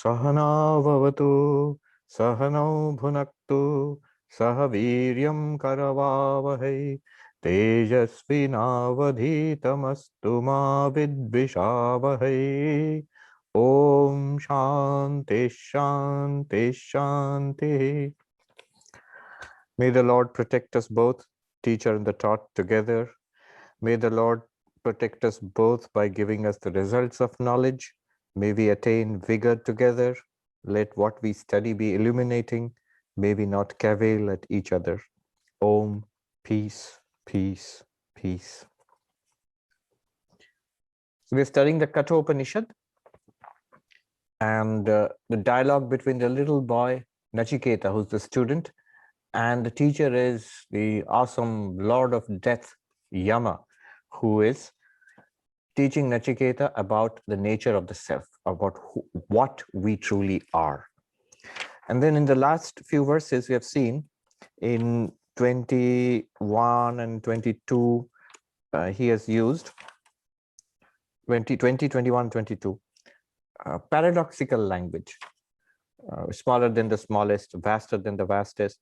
Sahana Vavatu, Sahano Bhunaktu, Sahaviryam Karavavahai, Tejasvinavadhitamastu ma vidvishavahai. Om Shanti Shanti Shanti. May the Lord protect us both, teacher and the taught together. May the Lord protect us both by giving us the results of knowledge. May we attain vigor together. Let what we study be illuminating. May we not cavil at each other. Om, peace, peace, peace. So we're studying the Kathopanishad and the dialogue between the little boy, Nachiketa, who's the student, and the teacher is the awesome Lord of Death, Yama, who is teaching Nachiketa about the nature of the self, about what we truly are. And then in the last few verses, we have seen in 21 and 22, he has used 20, 21, 22, paradoxical language, smaller than the smallest, vaster than the vastest,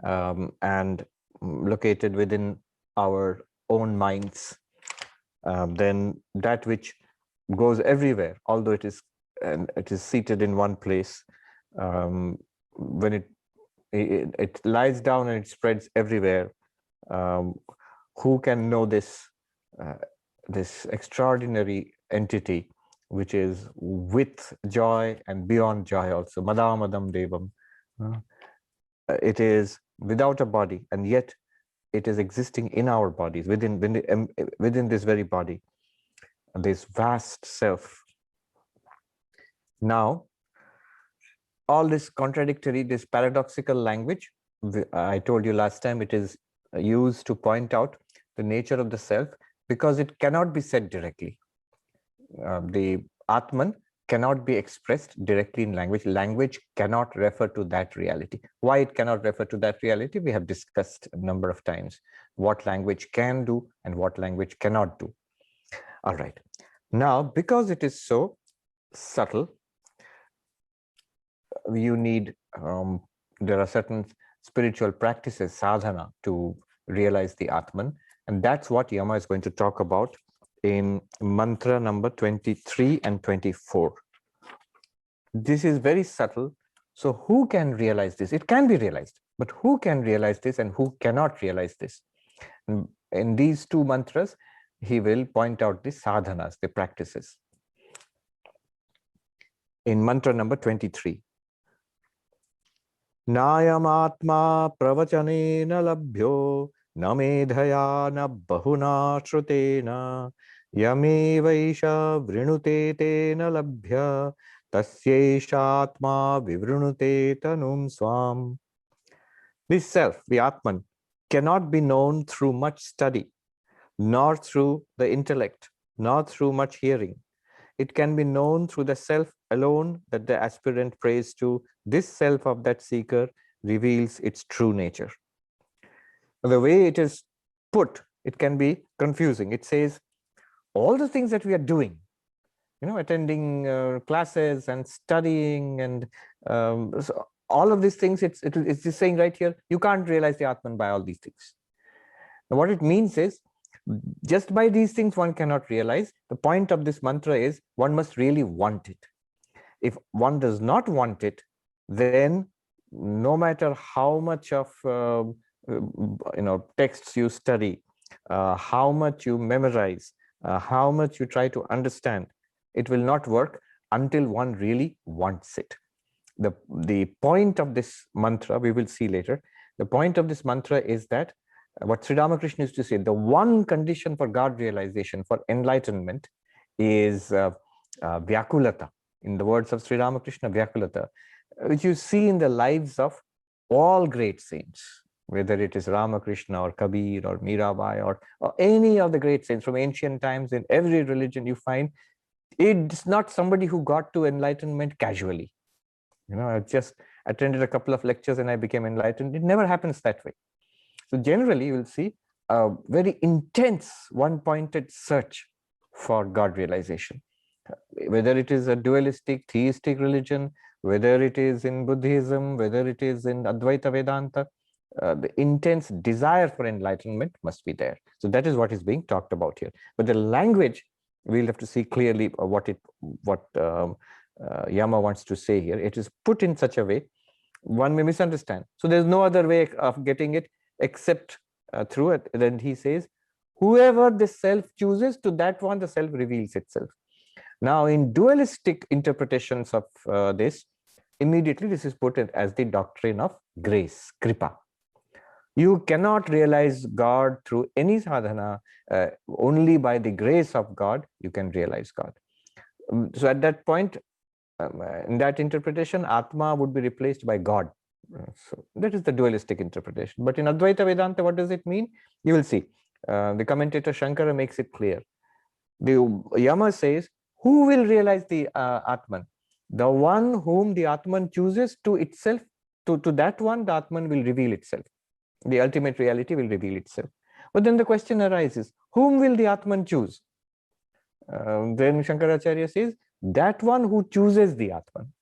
and located within our own minds. Then that which goes everywhere, although it is seated in one place. When it lies down and it spreads everywhere, who can know this this extraordinary entity, which is with joy and beyond joy also, Madamadam Devam. It is without a body, and yet it is existing in our bodies, within this very body, this vast self. Now, all this contradictory, this paradoxical language, I told you last time, it is used to point out the nature of the self, because it cannot be said directly. The Atman cannot be expressed directly in language. Language cannot refer to that reality. Why it cannot refer to that reality, we have discussed a number of times. What language can do and what language cannot do. All right. Now, because it is so subtle, you need, there are certain spiritual practices, sadhana, to realize the Atman. And that's what Yama is going to talk about in mantra number 23 and 24. This is very subtle. So who can realize this? It can be realized, but who can realize this and who cannot realize this? In these two mantras, he will point out the sadhanas, the practices. In mantra number 23. Nayamatma pravachanena labhyo namedhaya na bahuna shrutena yame vaisha vrinute tena labhya tasyeshatma vivrunute tanum swam. This self, the Atman, cannot be known through much study, nor through the intellect, nor through much hearing. It can be known through the self alone that the aspirant prays to. This self of that seeker reveals its true nature. The way it is put, it can be confusing. It says, all the things that we are doing, attending classes and studying and so all of these things, it's just saying right here, you can't realize the Atman by all these things. Now, what it means is, just by these things one cannot realize. The point of this mantra is one must really want it. If one does not want it, then no matter how much of texts you study, how much you memorize, how much you try to understand, it will not work until one really wants it. The point of this mantra, we will see later, the point of this mantra is that what Sri Ramakrishna used to say, the one condition for God realization, for enlightenment, is Vyakulata. In the words of Sri Ramakrishna, Vyakulata, which you see in the lives of all great saints, whether it is Ramakrishna or Kabir or Mirabai or any of the great saints from ancient times. In every religion you find, it's not somebody who got to enlightenment casually. I just attended a couple of lectures and I became enlightened. It never happens that way. So generally, you will see a very intense, one-pointed search for God realization. Whether it is a dualistic, theistic religion, whether it is in Buddhism, whether it is in Advaita Vedanta, the intense desire for enlightenment must be there. So that is what is being talked about here. But the language, we'll have to see clearly what Yama wants to say here. It is put in such a way one may misunderstand. So there's no other way of getting it except through it. Then he says, whoever the self chooses, to that one the self reveals itself. Now, in dualistic interpretations of this, immediately this is put as the doctrine of grace, kripa. You cannot realize God through any sadhana. Only by the grace of God you can realize God. So at that point, in that interpretation, Atma would be replaced by God. So that is the dualistic interpretation. But in Advaita Vedanta, what does it mean? You will see. The commentator Shankara makes it clear. The Yama says, who will realize the Atman? The one whom the Atman chooses to itself, to that one, the Atman will reveal itself. The ultimate reality will reveal itself. But then the question arises, whom will the Atman choose? Then Shankaracharya says, that one who chooses the Atman.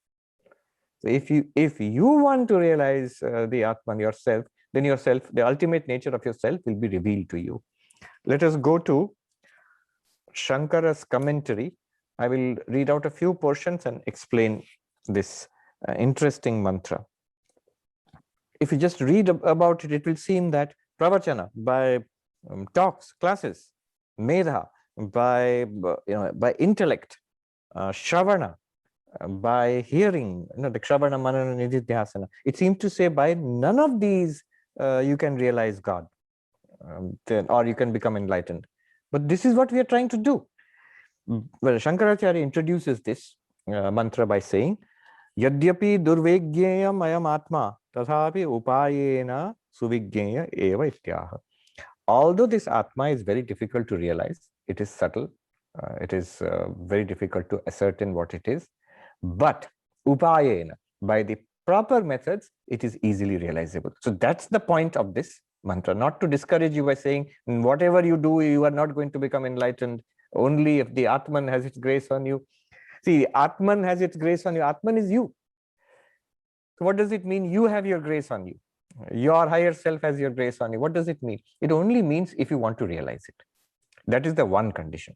So if you want to realize the Atman yourself, then yourself, the ultimate nature of yourself will be revealed to you. Let us go to Shankara's commentary. I will read out a few portions and explain this interesting mantra. If you just read about it, it will seem that pravachana, by talks, classes, medha, by intellect, shravana, by hearing, the shravana, manana, nididhyasana. It seems to say by none of these you can realize God, or you can become enlightened. But this is what we are trying to do. Well, Shankaracharya introduces this mantra by saying, Yadyapi durvegyeyam ayam atma tathapi upayena suvigyeya eva ityaha. Although this atma is very difficult to realize, it is subtle, it is very difficult to ascertain what it is, but upayena, by the proper methods, it is easily realizable. So that's the point of this mantra, not to discourage you by saying, whatever you do, you are not going to become enlightened, only if the Atman has its grace on you. See, Atman has its grace on you. Atman is you. So what does it mean? You have your grace on you. Your higher self has your grace on you. What does it mean? It only means if you want to realize it. That is the one condition.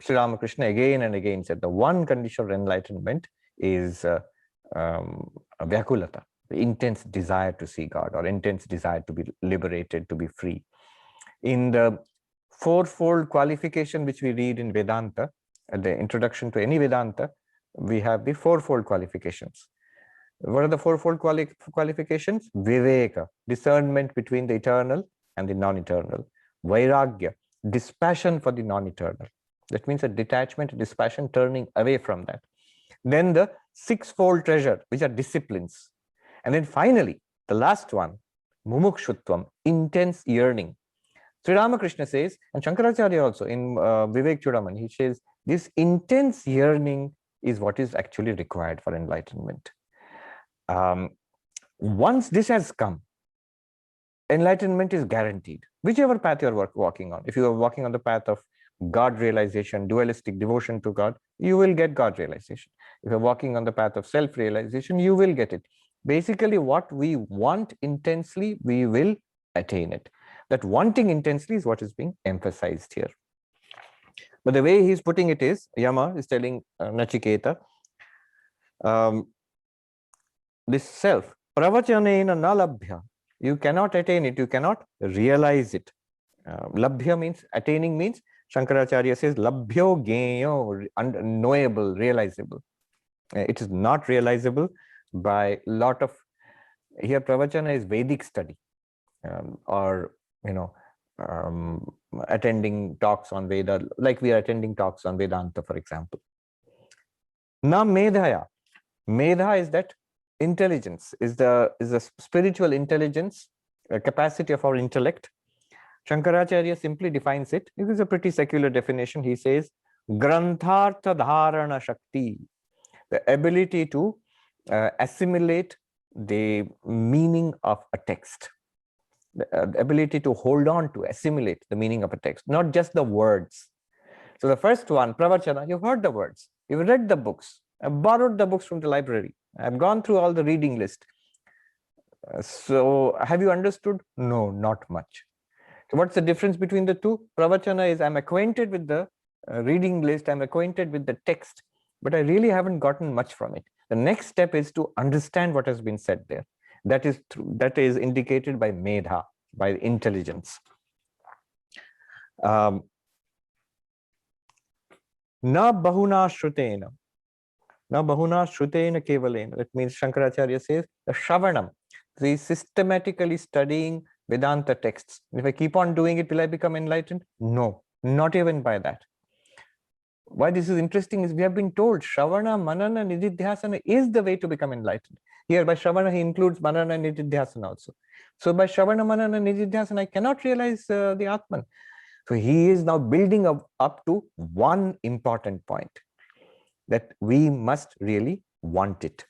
Sri Ramakrishna again and again said the one condition of enlightenment is vyakulata, the intense desire to see God, or intense desire to be liberated, to be free. In the fourfold qualification which we read in Vedanta, at the introduction to any Vedanta, we have the fourfold qualifications. What are the fourfold qualifications? Viveka, discernment between the eternal and the non-eternal. Vairagya, dispassion for the non-eternal. That means a detachment, dispassion, turning away from that. Then the sixfold treasure, which are disciplines. And then finally, the last one, mumukshutvam, intense yearning. Sri Ramakrishna says, and Shankaracharya also in Vivek Chudaman, he says, this intense yearning is what is actually required for enlightenment. Once this has come, enlightenment is guaranteed. Whichever path you are walking on, if you are walking on the path of God realization, dualistic devotion to God, you will get God realization. If you're walking on the path of self-realization, you will get it. Basically, what we want intensely, we will attain it. That wanting intensely is what is being emphasized here. But the way he's putting it is, Yama is telling Nachiketa, this self, pravachanena na labhya, you cannot attain it, you cannot realize it. Labhya means, attaining means, Shankaracharya says, labhyo gneyo, knowable, realizable. It is not realizable by lot of, here pravachana is Vedic study, or attending talks on Veda, like we are attending talks on Vedanta, for example. Na medhaya. Medha is that intelligence, is the spiritual intelligence, a capacity of our intellect. Shankaracharya simply defines it. It is a pretty secular definition. He says, Granthartha dharana shakti, the ability to assimilate the meaning of a text. The ability to hold on to, assimilate the meaning of a text, not just the words. So the first one, pravachana, you've heard the words, you've read the books, I borrowed the books from the library. I've gone through all the reading list. So have you understood? No, not much. So what's the difference between the two? Pravachana is I'm acquainted with the reading list, I'm acquainted with the text, but I really haven't gotten much from it. The next step is to understand what has been said there. That is indicated by medha, by intelligence. Na bahuna shrutena. Na bahuna shrutena kevalena. That means Shankaracharya says the shravanam, the systematically studying Vedanta texts. If I keep on doing it, will I become enlightened? No, not even by that. Why this is interesting is we have been told Shravana, Manana, Nididhyasana is the way to become enlightened. Here by Shravana, he includes Manana and Nididhyasana also. So by Shravana, Manana, and Nididhyasana, I cannot realize the Atman. So he is now building up to one important point, that we must really want it.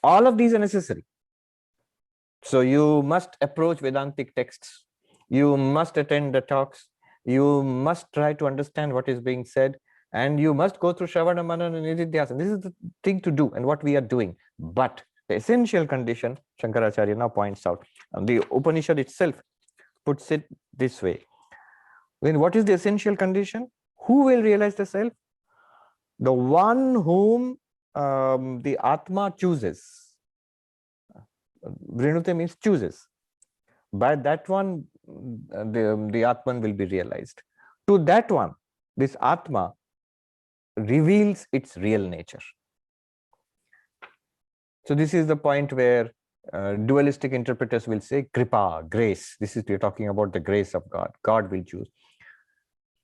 All of these are necessary. So you must approach Vedantic texts. You must attend the talks. You must try to understand what is being said. And you must go through Shravana, Manana, and Nididhyasana. This is the thing to do and what we are doing. But the essential condition, Shankaracharya now points out, and the Upanishad itself puts it this way. Then what is the essential condition? Who will realize the self? The one whom the Atma chooses. Vrinute means chooses. By that one, the Atman will be realized. To that one, this Atma reveals its real nature. So this is the point where dualistic interpreters will say kripa, grace. This is, we're talking about the grace of God. God will choose.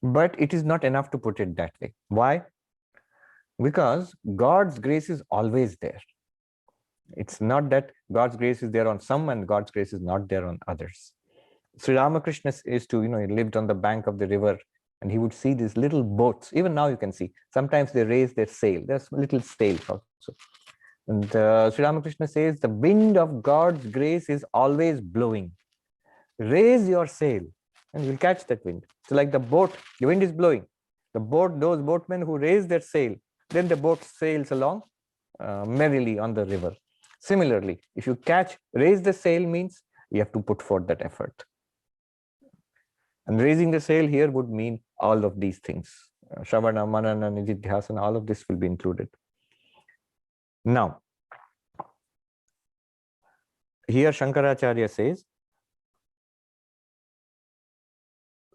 But it is not enough to put it that way. Why? Because God's grace is always there. It's not that God's grace is there on some and God's grace is not there on others. Sri Ramakrishna is to, he lived on the bank of the river, and he would see these little boats. Even now you can see, sometimes they raise their sail. There's little sails also. And Sri Ramakrishna says, the wind of God's grace is always blowing. Raise your sail and you'll catch that wind. So like the boat, the wind is blowing. The boat, those boatmen who raise their sail, then the boat sails along merrily on the river. Similarly, if you raise the sail means you have to put forth that effort. And raising the sail here would mean all of these things. Shravana, Manana, Nididhyasana, all of this will be included. Now, here Shankaracharya says,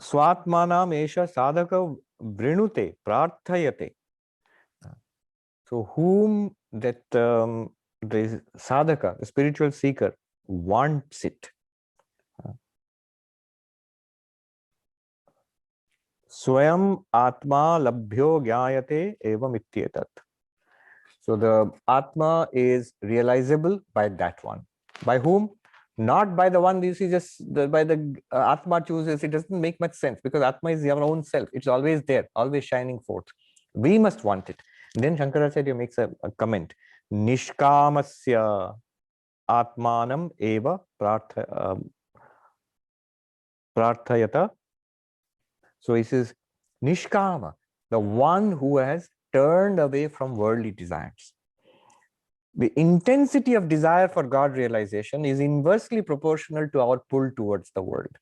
Swatmanam esha sadhaka vrinute prarthayate. So whom that the sadhaka, the spiritual seeker, wants it. Swayam atma labhyo gyayate evam ityetat. So the Atma is realizable by that one. By whom? Not by the one you see, just by the Atma chooses. It doesn't make much sense because Atma is your own self. It's always there, always shining forth. We must want it. And then Shankaracharya makes a comment. Nishkamasya Atmanam eva prarthayata. So he says, Nishkama, the one who has turned away from worldly desires. The intensity of desire for God realization is inversely proportional to our pull towards the world.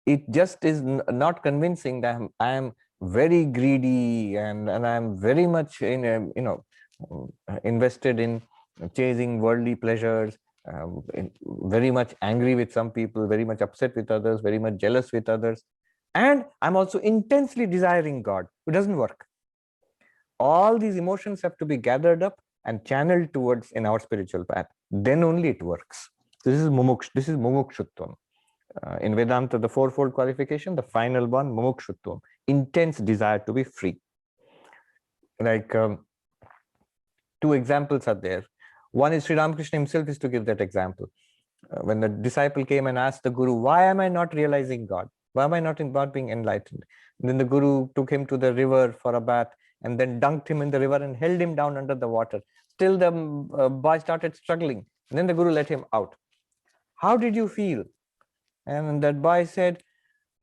It just is not convincing that I am very greedy and I am very much invested in chasing worldly pleasures, very much angry with some people, very much upset with others, very much jealous with others. And I'm also intensely desiring God. It doesn't work. All these emotions have to be gathered up and channeled towards in our spiritual path. Then only it works. This is mumukshutvam. In Vedanta, the fourfold qualification, the final one, mumukshutvam, intense desire to be free. Like two examples are there. One is Sri Ramakrishna himself is to give that example. When the disciple came and asked the Guru, why am I not realizing God? Why am I not being enlightened? And then the Guru took him to the river for a bath and then dunked him in the river and held him down under the water. Till the boy started struggling. And then the Guru let him out. How did you feel? And that boy said,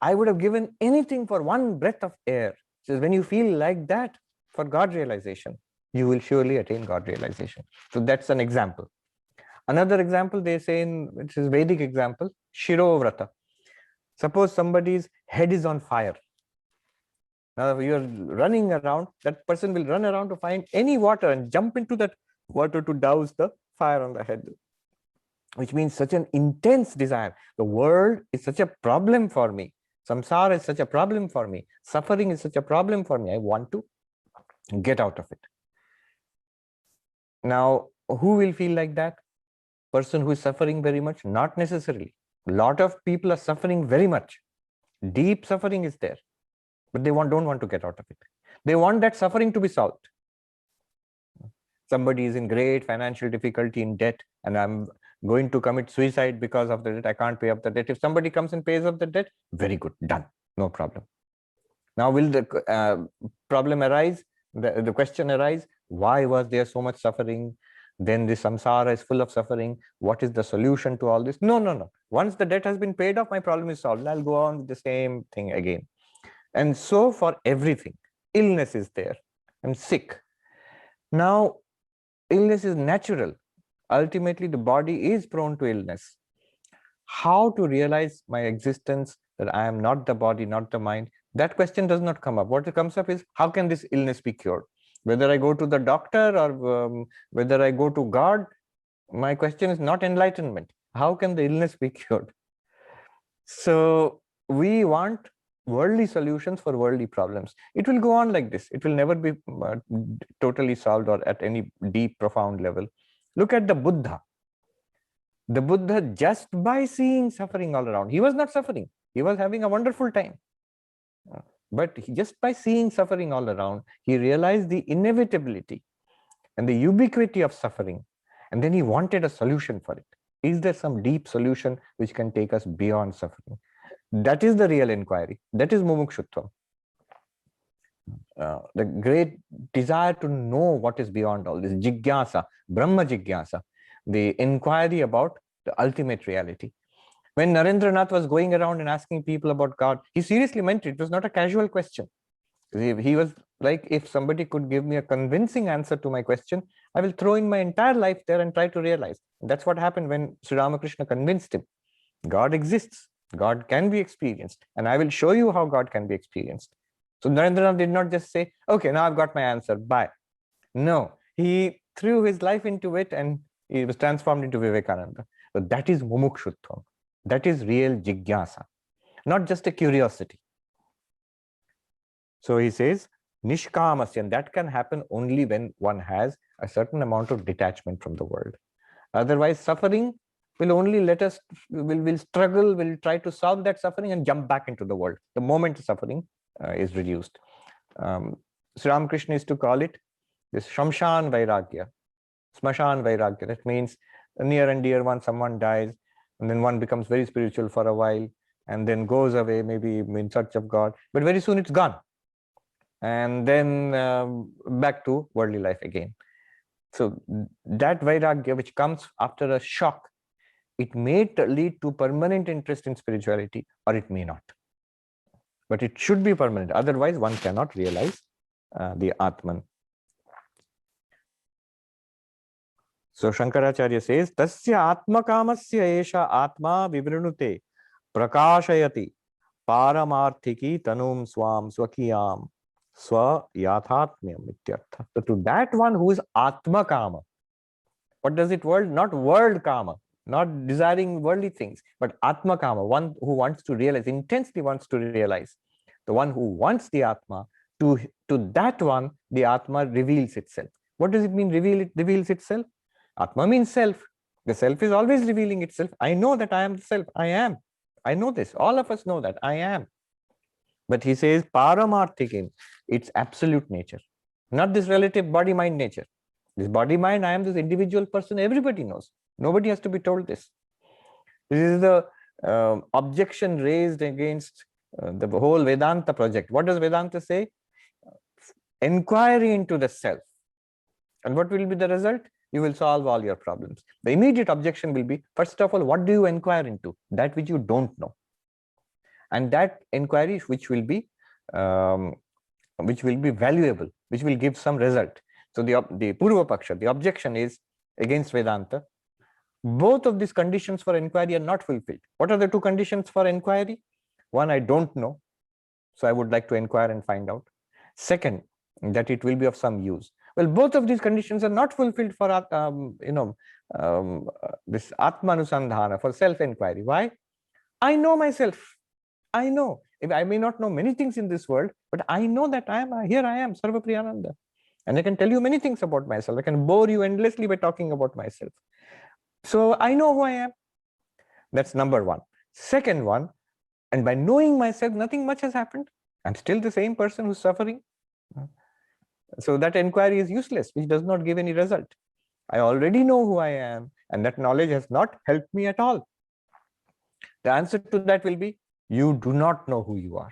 I would have given anything for one breath of air. He says, when you feel like that, for God realization, you will surely attain God realization. So that's an example. Another example they say, which is Vedic example, Shiro Vrata. Suppose somebody's head is on fire. Now you're running around, that person will run around to find any water and jump into that water to douse the fire on the head, which means such an intense desire. The world is such a problem for me. Samsara is such a problem for me. Suffering is such a problem for me. I want to get out of it. Now, who will feel like that? Person who is suffering very much? Not necessarily. A lot of people are suffering very much. Deep suffering is there, but they don't want to get out of it. They want that suffering to be solved. Somebody is in great financial difficulty, in debt, and I'm going to commit suicide because of the debt. I can't pay up the debt. If somebody comes and pays up the debt, very good, done, no problem. Now, will the problem arise? The question arise, why was there so much suffering? Then the samsara is full of suffering. What is the solution to all this? No, no, no. Once the debt has been paid off, my problem is solved. I'll go on with the same thing again. And so for everything, illness is there. I'm sick. Now, illness is natural. Ultimately, the body is prone to illness. How to realize my existence, that I am not the body, not the mind? That question does not come up. What comes up is, how can this illness be cured? Whether I go to the doctor or whether I go to God, my question is not enlightenment. How can the illness be cured? So we want worldly solutions for worldly problems. It will go on like this. It will never be totally solved or at any deep, profound level. Look at the Buddha. The Buddha, just by seeing suffering all around, he was not suffering. He was having a wonderful time. But just by seeing suffering all around, he realized the inevitability and the ubiquity of suffering. And then he wanted a solution for it. Is there some deep solution which can take us beyond suffering? That is the real inquiry. That is mumukshutvam. The great desire to know what is beyond all this, jigyasa, Brahma jigyasa, the inquiry about the ultimate reality. When Narendranath was going around and asking people about God, he seriously meant it. It was not a casual question. He was like, if somebody could give me a convincing answer to my question, I will throw in my entire life there and try to realize. And that's what happened when Sri Ramakrishna convinced him. God exists. God can be experienced. And I will show you how God can be experienced. So Narendranath did not just say, okay, now I've got my answer, bye. No, he threw his life into it and he was transformed into Vivekananda. So that is mumukshutvam. That is real jigyasa, not just a curiosity. So he says, nishkamasya, and that can happen only when one has a certain amount of detachment from the world. Otherwise, suffering will only let us, will struggle, will try to solve that suffering and jump back into the world the moment the suffering is reduced. Sri Ramakrishna used to call it this Shamshan Vairagya, Smashan Vairagya. That means a near and dear one, someone dies, and then one becomes very spiritual for a while, and then goes away, maybe in search of God, but very soon it's gone. And then back to worldly life again. So that Vairagya, which comes after a shock, it may lead to permanent interest in spirituality, or it may not. But it should be permanent. Otherwise, one cannot realize the Atman. So Shankaracharya says, Tasya atmakamasya esha atma vivrinute prakashayati paramarthiki tanum swam swakiyam swa yathatmyam ityartha. So to that one who is atmakama, what does it world? Not world kama, not desiring worldly things, but atmakama, one who wants to realize, intensely wants to realize. The one who wants the Atma, to that one, the Atma reveals itself. What does it mean, reveals itself? Atma means self. The self is always revealing itself. I know that I am the self. I am. I know this. All of us know that I am. But he says paramarthikim, its absolute nature, not this relative body-mind nature. This body-mind, I am this individual person, everybody knows. Nobody has to be told this. This is the objection raised against the whole Vedanta project. What does Vedanta say? Inquiry into the self. And what will be the result? You will solve all your problems. The immediate objection will be, first of all, what do you inquire into? That which you don't know. And that inquiry which will be valuable, which will give some result. So the Purva Paksha, the objection is against Vedanta. Both of these conditions for inquiry are not fulfilled. What are the two conditions for inquiry? One, I don't know, so I would like to inquire and find out. Second, that it will be of some use. Well, both of these conditions are not fulfilled for this Atmanusandhana, for self-inquiry. Why? I know myself. I know. I may not know many things in this world, but I know that I am Sarvapriyananda. And I can tell you many things about myself. I can bore you endlessly by talking about myself. So I know who I am. That's number one. Second one, and by knowing myself, nothing much has happened. I'm still the same person who's suffering. So that inquiry is useless, which does not give any result. I already know who I am, and that knowledge has not helped me at all. The answer to that will be, you do not know who you are.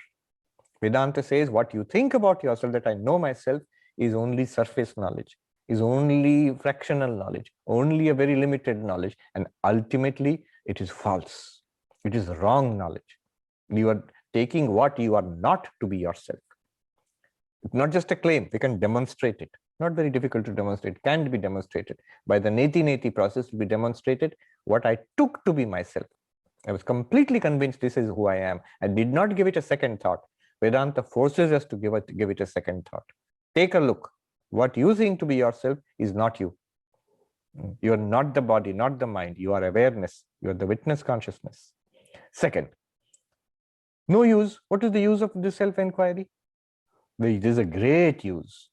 Vedanta says what you think about yourself, that I know myself, is only surface knowledge, is only fractional knowledge, only a very limited knowledge, and ultimately it is false. It is wrong knowledge. You are taking what you are not to be yourself. It's not just a claim, we can demonstrate it. Not very difficult to demonstrate, can be demonstrated. By the neti process will be demonstrated what I took to be myself. I was completely convinced this is who I am. I did not give it a second thought. Vedanta forces us to give it a second thought. Take a look. What you think to be yourself is not you. You are not the body, not the mind. You are awareness. You are the witness consciousness. Second, no use. What is the use of this self-inquiry? It is a great use.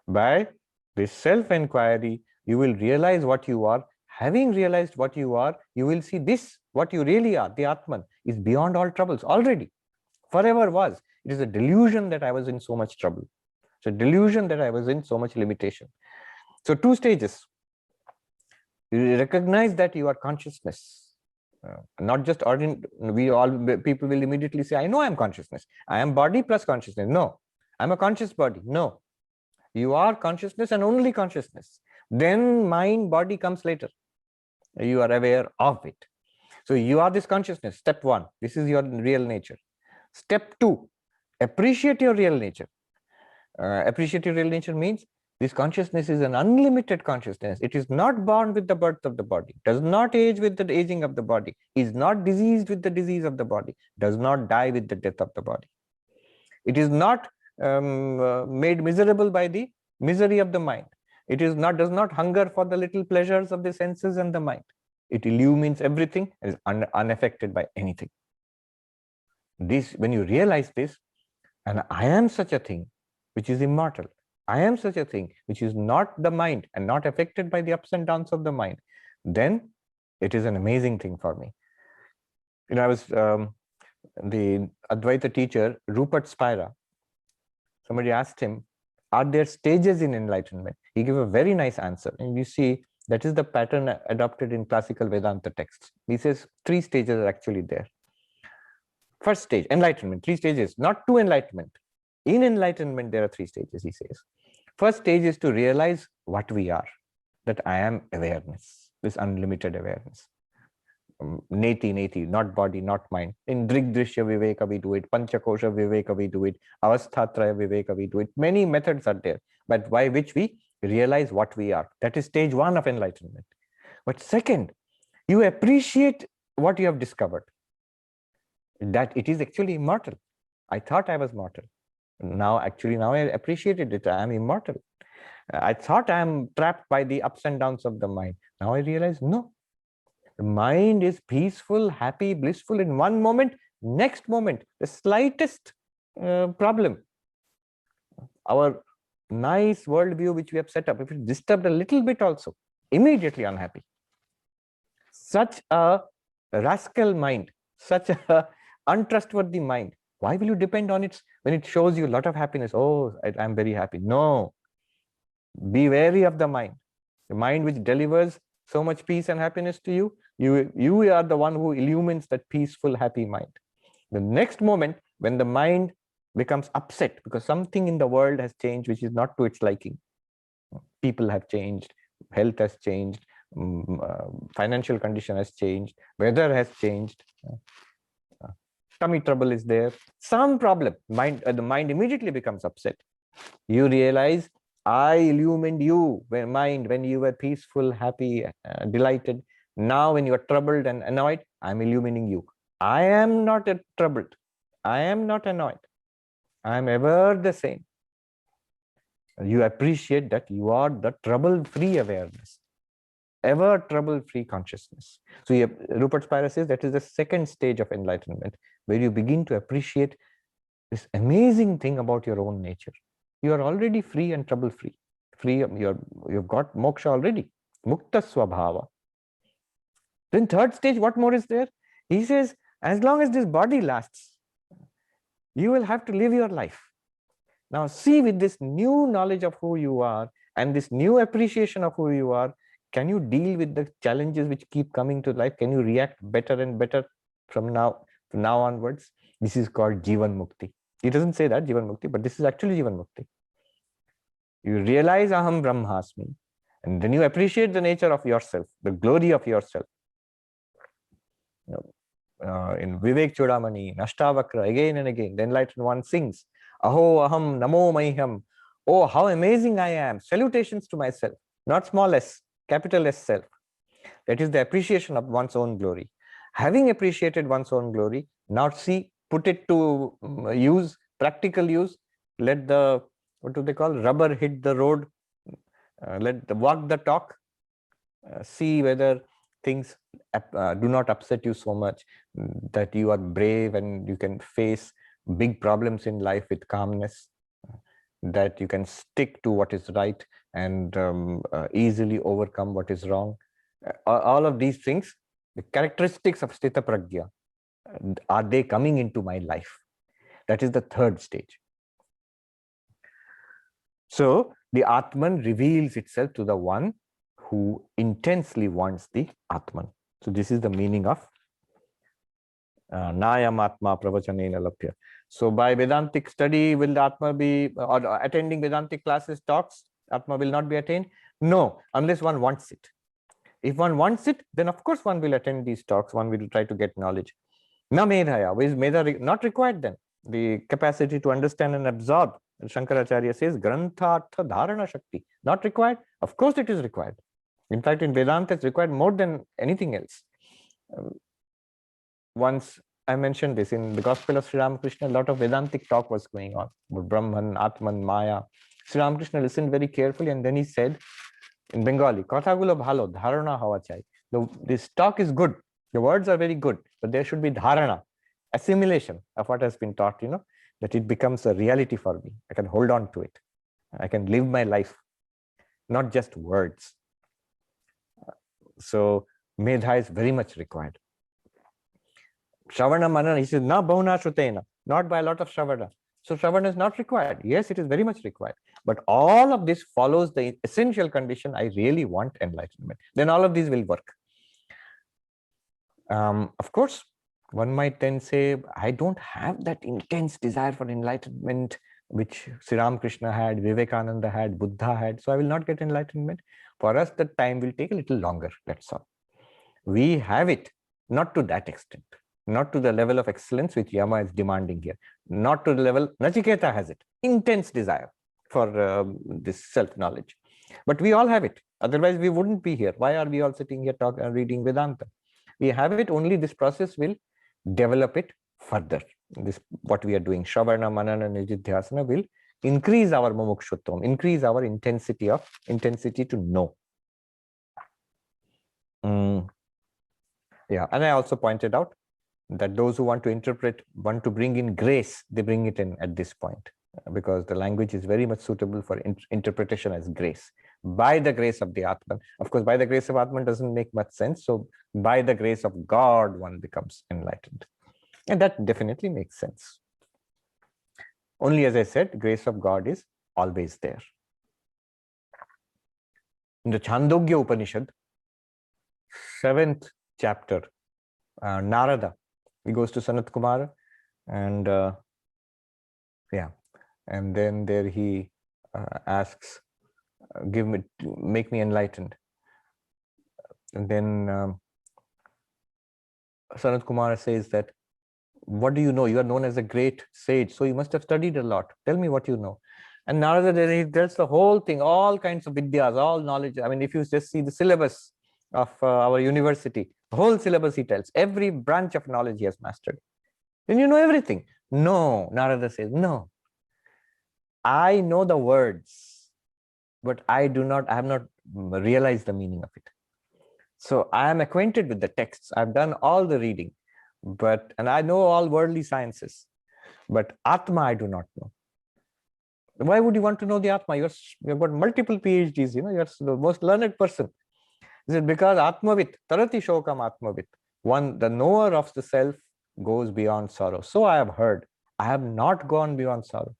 By this self-inquiry, you will realize what you are. Having realized what you are, you will see this, what you really are, the Atman, is beyond all troubles already. Forever was. It is a delusion that I was in so much trouble. It's a delusion that I was in so much limitation. So two stages. You recognize that you are consciousness. Not just ordinary, people will immediately say, I know I'm consciousness. I am body plus consciousness. No, I'm a conscious body. No, you are consciousness and only consciousness. Then mind, body comes later. You are aware of it. So you are this consciousness, step one. This is your real nature. Step two, appreciate your real nature. Appreciate your real nature means this consciousness is an unlimited consciousness. It is not born with the birth of the body, does not age with the aging of the body, is not diseased with the disease of the body, does not die with the death of the body. It is not made miserable by the misery of the mind. It is not, does not hunger for the little pleasures of the senses and the mind. It illumines everything and is unaffected by anything. This, when you realize this, and I am such a thing which is immortal, I am such a thing which is not the mind and not affected by the ups and downs of the mind, then it is an amazing thing for me. You know, I was the Advaita teacher, Rupert Spira. Somebody asked him, are there stages in enlightenment? He gave a very nice answer. And you see, that is the pattern adopted in classical Vedanta texts. He says 3 stages are actually there. First stage, enlightenment, 3 stages, not to enlightenment. In enlightenment, there are 3 stages, he says. First stage is to realize what we are, that I am awareness, this unlimited awareness. Neti, not body, not mind. In Drigdrishya Viveka we do it, Panchakosha Viveka we do it, Avasthatraya Viveka we do it. Many methods are there, but by which we realize what we are. That is stage 1 of enlightenment. But second, you appreciate what you have discovered, that it is actually immortal. I thought I was mortal. Now I appreciated it. I am immortal. I thought I am trapped by the ups and downs of the mind. Now I realize, no. The mind is peaceful, happy, blissful in one moment. Next moment, the slightest problem, our nice worldview which we have set up, if it's disturbed a little bit also, immediately unhappy. Such a rascal mind, such a untrustworthy mind. Why will you depend on it when it shows you a lot of happiness? Oh, I'm very happy. No. Be wary of the mind. The mind which delivers so much peace and happiness to you, you are the one who illumines that peaceful, happy mind. The next moment, when the mind becomes upset because something in the world has changed which is not to its liking. People have changed, health has changed, financial condition has changed, weather has changed, tummy trouble is there, some problem, the mind immediately becomes upset. You realize I illumined you, mind, when you were peaceful, happy, delighted. Now, when you are troubled and annoyed, I'm illumining you. I am not troubled. I am not annoyed. I am ever the same. You appreciate that you are the trouble-free awareness, ever trouble-free consciousness. So Rupert Spira says that is the second stage of enlightenment, where you begin to appreciate this amazing thing about your own nature. You are already free and trouble-free. You've got moksha already, mukta swabhava. Then third stage, what more is there? He says, as long as this body lasts, you will have to live your life. Now see, with this new knowledge of who you are and this new appreciation of who you are, can you deal with the challenges which keep coming to life? Can you react better and better from now onwards? This is called Jivan Mukti. He doesn't say that, Jivan Mukti, but this is actually Jivan Mukti. You realize Aham Brahmasmi, and then you appreciate the nature of yourself, the glory of yourself. In Vivek Chudamani, Ashtavakra, again and again, the enlightened one sings, Aho Aham Namo Maiham. Oh, how amazing I am. Salutations to myself, not small s, capital S self. That is the appreciation of one's own glory. Having appreciated one's own glory, now see, put it to use, practical use. Let the, what do they call, rubber hit the road. Walk the talk. See whether things do not upset you so much that you are brave and you can face big problems in life with calmness, that you can stick to what is right and easily overcome what is wrong. All of these things, the characteristics of Sthita Prajna, are they coming into my life? That is the third stage. So the Atman reveals itself to the one who intensely wants the Atman. So this is the meaning of Nayam Atma Pravachanena Lapya. So by Vedantic study, will the Atma be, or attending Vedantic classes, talks, Atma will not be attained? No, unless one wants it. If one wants it, then of course one will attend these talks, one will try to get knowledge. Na medhaya, is medha not required then? The capacity to understand and absorb, Shankaracharya says, Granthartha Dharana Shakti, not required? Of course it is required. In fact, in Vedanta, it's required more than anything else. Once I mentioned this in the Gospel of Sri Ramakrishna, a lot of Vedantic talk was going on, Brahman, Atman, Maya. Sri Ramakrishna listened very carefully and then he said in Bengali, Kothagulo bhalo, dharana hawa chai. This talk is good, the words are very good, but there should be dharana, assimilation of what has been taught, that it becomes a reality for me. I can hold on to it. I can live my life, not just words. So medha is very much required. Shravana Manana, he says, na bahuna shrutena, not by a lot of Shravana. So Shravana is not required. Yes, it is very much required. But all of this follows the essential condition, I really want enlightenment. Then all of these will work. Of course, one might then say, I don't have that intense desire for enlightenment, which Sri Ramakrishna had, Vivekananda had, Buddha had, so I will not get enlightenment. For us, the time will take a little longer, that's all. We have it, not to that extent, not to the level of excellence which Yama is demanding here, not to the level Nachiketa has it, intense desire for this self-knowledge. But we all have it, otherwise we wouldn't be here. Why are we all sitting here reading Vedanta? We have it, only this process will develop it further. This, what we are doing, Shravana, Manana, Nididhyasana, will increase our mumukshutvam, increase our intensity to know. Yeah, and I also pointed out that those who want to interpret, want to bring in grace, they bring it in at this point, because the language is very much suitable for interpretation as grace. By the grace of the Atman. Of course, by the grace of Atman doesn't make much sense. So by the grace of God, one becomes enlightened. And that definitely makes sense. Only, as I said, grace of God is always there. In the Chandogya Upanishad, 7th chapter, Narada, he goes to Sanat Kumara, and and then there he asks, make me enlightened. And then Sanat Kumara says that, what do you know? You are known as a great sage, so you must have studied a lot. Tell me what you know. And Narada, he tells the whole thing, all kinds of vidyas, all knowledge. I mean, if you just see the syllabus of our university, the whole syllabus he tells, every branch of knowledge he has mastered. Then you know everything. No, Narada says, no. I know the words, but I have not realized the meaning of it. So I am acquainted with the texts. I've done all the reading, and I know all worldly sciences, but Atma I do not know. Why would you want to know the Atma? You've got multiple PhDs, you're the most learned person. Is it because Atmavit, Tarati Shokam Atmavit, the knower of the self goes beyond sorrow. So I have heard. I have not gone beyond sorrow.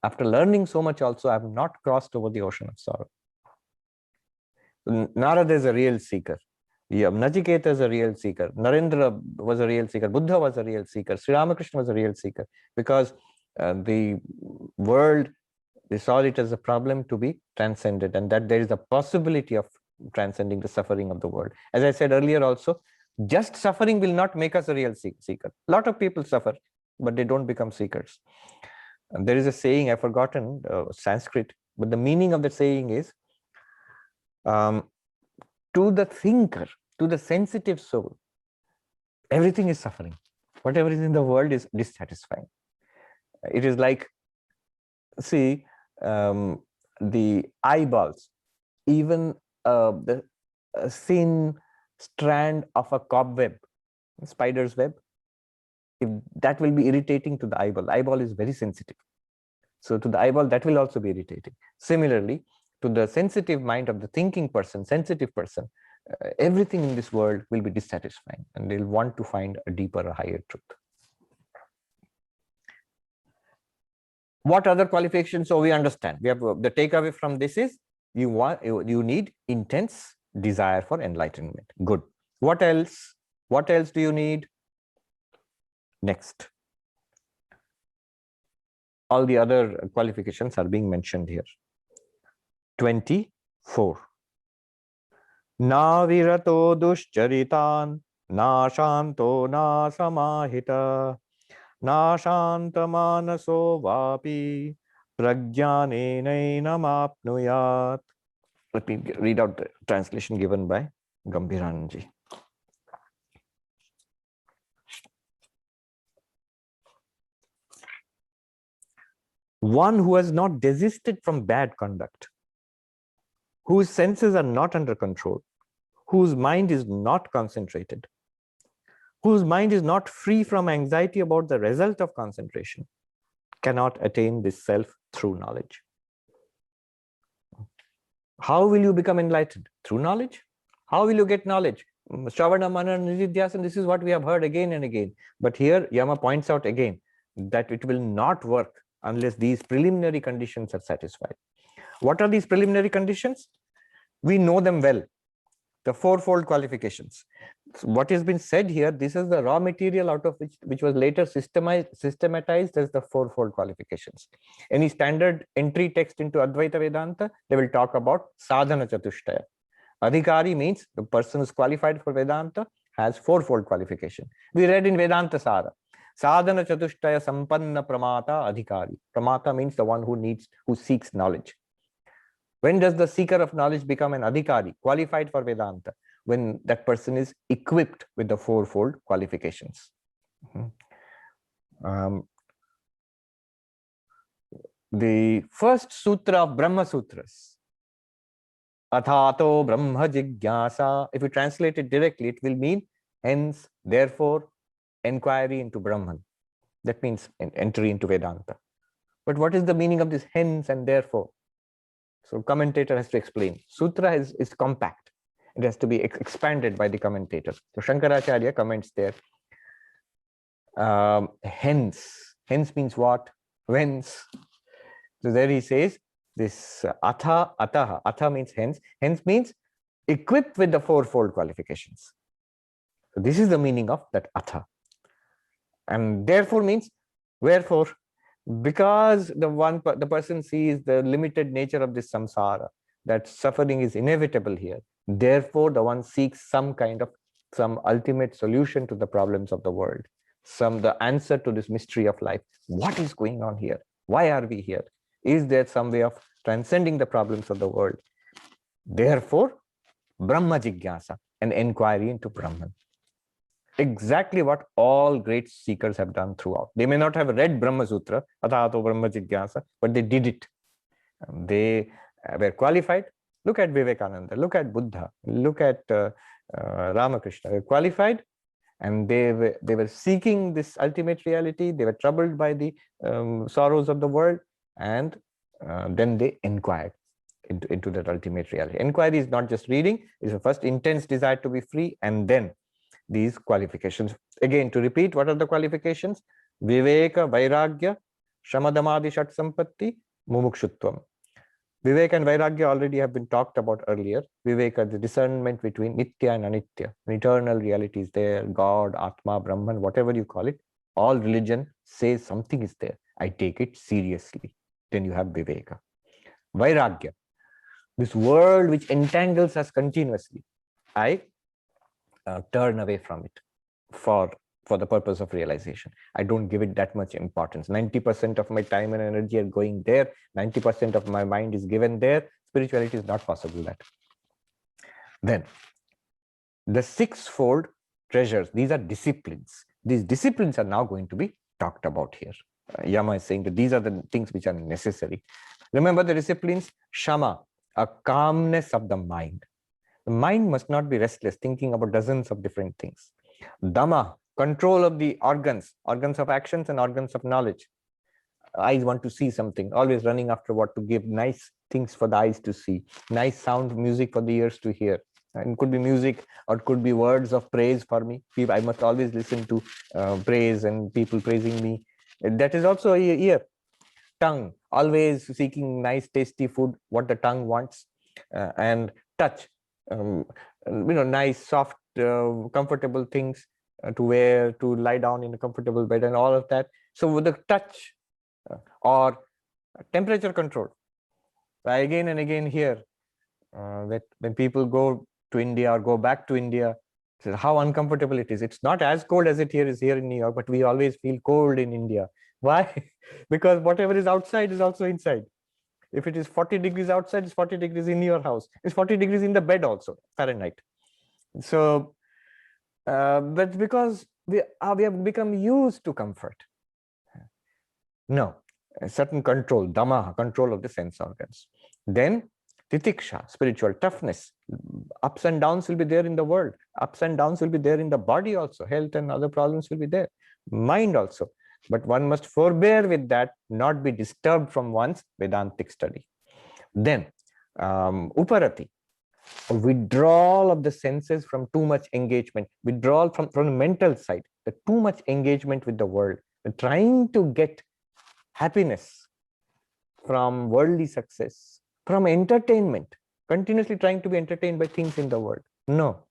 After learning so much also, I have not crossed over the ocean of sorrow. Narada is a real seeker. Nachiketa is a real seeker. Narendra was a real seeker. Buddha was a real seeker. Sri Ramakrishna was a real seeker, because the world, they saw it as a problem to be transcended, and that there is a possibility of transcending the suffering of the world. As I said earlier also, just suffering will not make us a real seeker. A lot of people suffer, but they don't become seekers. And there is a saying, I've forgotten Sanskrit, but the meaning of the saying is, to the thinker, to the sensitive soul, everything is suffering. Whatever is in the world is dissatisfying. It is like, see, the eyeballs, even the thin strand of a cobweb, spider's web, if that will be irritating to the eyeball. The eyeball is very sensitive. So to the eyeball, that will also be irritating. Similarly, to the sensitive mind of the thinking person, sensitive person, everything in this world will be dissatisfying, and they'll want to find a deeper, a higher truth. What other qualifications? So we understand. We have the takeaway from this is you need intense desire for enlightenment. Good. What else? What else do you need? Next. All the other qualifications are being mentioned here. 24. Na virato duscharitan, na shanto na samahita, na shantamanaso vapi, prajnanenainamapnuyat. Let me read out the translation given by Gambhiranji. One who has not desisted from bad conduct, whose senses are not under control, whose mind is not concentrated, whose mind is not free from anxiety about the result of concentration, cannot attain this self through knowledge. How will you become enlightened? Through knowledge. How will you get knowledge? Shravana, Manana, Nididhyasana, this is what we have heard again and again. But here Yama points out again that it will not work unless these preliminary conditions are satisfied. What are these preliminary conditions? We know them well. The fourfold qualifications. So what has been said here, this is the raw material out of which was later systematized as the fourfold qualifications. Any standard entry text into Advaita Vedanta, they will talk about sadhana chatushtaya. Adhikari means the person who is qualified for Vedanta has fourfold qualification. We read in Vedanta Sara, sadhana chatushtaya sampanna pramata adhikari. Pramata means the one who seeks knowledge. When does the seeker of knowledge become an adhikari, qualified for Vedanta? When that person is equipped with the fourfold qualifications. The first sutra of Brahma Sutras, Athato Brahma Jigyasa, if you translate it directly, it will mean hence, therefore, inquiry into Brahman. That means entry into Vedanta. But what is the meaning of this hence and therefore? So commentator has to explain. Sutra is compact. It has to be expanded by the commentator. So Shankaracharya comments there. Hence means what? Whence. So there he says this atha means hence. Hence means equipped with the fourfold qualifications. So this is the meaning of that atha. And therefore means wherefore. Because the person sees the limited nature of this samsara, that suffering is inevitable here. Therefore, the one seeks some ultimate solution to the problems of the world, the answer to this mystery of life. What is going on here? Why are we here? Is there some way of transcending the problems of the world? Therefore, Brahma Jigyasa, an inquiry into Brahman. Exactly what all great seekers have done throughout. They may not have read Brahma Sutra, Athato Brahma Jigyasa, but they did it. They were qualified. Look at Vivekananda, look at Buddha, look at Ramakrishna. They were qualified, and they were seeking this ultimate reality. They were troubled by the sorrows of the world, and then they inquired into that ultimate reality. Inquiry is not just reading, it's the first intense desire to be free, and then these qualifications. Again, to repeat, what are the qualifications? Viveka, Vairagya, Shamadamadi Shat Sampatti, Mumukshutvam. Viveka and Vairagya already have been talked about earlier. Viveka, the discernment between Nitya and Anitya. Eternal reality is there, God, Atma, Brahman, whatever you call it. All religion says something is there. I take it seriously. Then you have Viveka. Vairagya, this world which entangles us continuously. I turn away from it for the purpose of realization. I don't give it that much importance. 90% of my time and energy are going there. 90% of my mind is given there. Spirituality is not possible that. Then the sixfold treasures, these are disciplines. These disciplines are now going to be talked about here. Yama is saying that these are the things which are necessary. Remember the disciplines: Shama, a calmness of the mind. The mind must not be restless, thinking about dozens of different things. Dhamma, control of the organs of actions and organs of knowledge. Eyes want to see something, always running after what to give nice things for the eyes to see, nice sound, music for the ears to hear. And it could be music, or it could be words of praise for me. I must always listen to praise and people praising me. That is also a ear. Tongue, always seeking nice, tasty food, what the tongue wants. And touch, nice, soft, comfortable things to wear, to lie down in a comfortable bed, and all of that. So with the touch, or temperature control. I again and again hear that when people go to India or go back to India, how uncomfortable it is. It's not as cold as it is here in New York, but we always feel cold in India. Why? Because whatever is outside is also inside. If it is 40 degrees outside, it's 40 degrees in your house. It's 40 degrees in the bed also, Fahrenheit. So that's because we have become used to comfort. No, a certain control, Dhamma, control of the sense organs. Then Titiksha, spiritual toughness. Ups and downs will be there in the world. Ups and downs will be there in the body also. Health and other problems will be there. Mind also. But one must forbear with that, not be disturbed from one's Vedantic study. Then Uparati, withdrawal of the senses from too much engagement, withdrawal from the mental side, the too much engagement with the world, trying to get happiness from worldly success, from entertainment, continuously trying to be entertained by things in the world. No.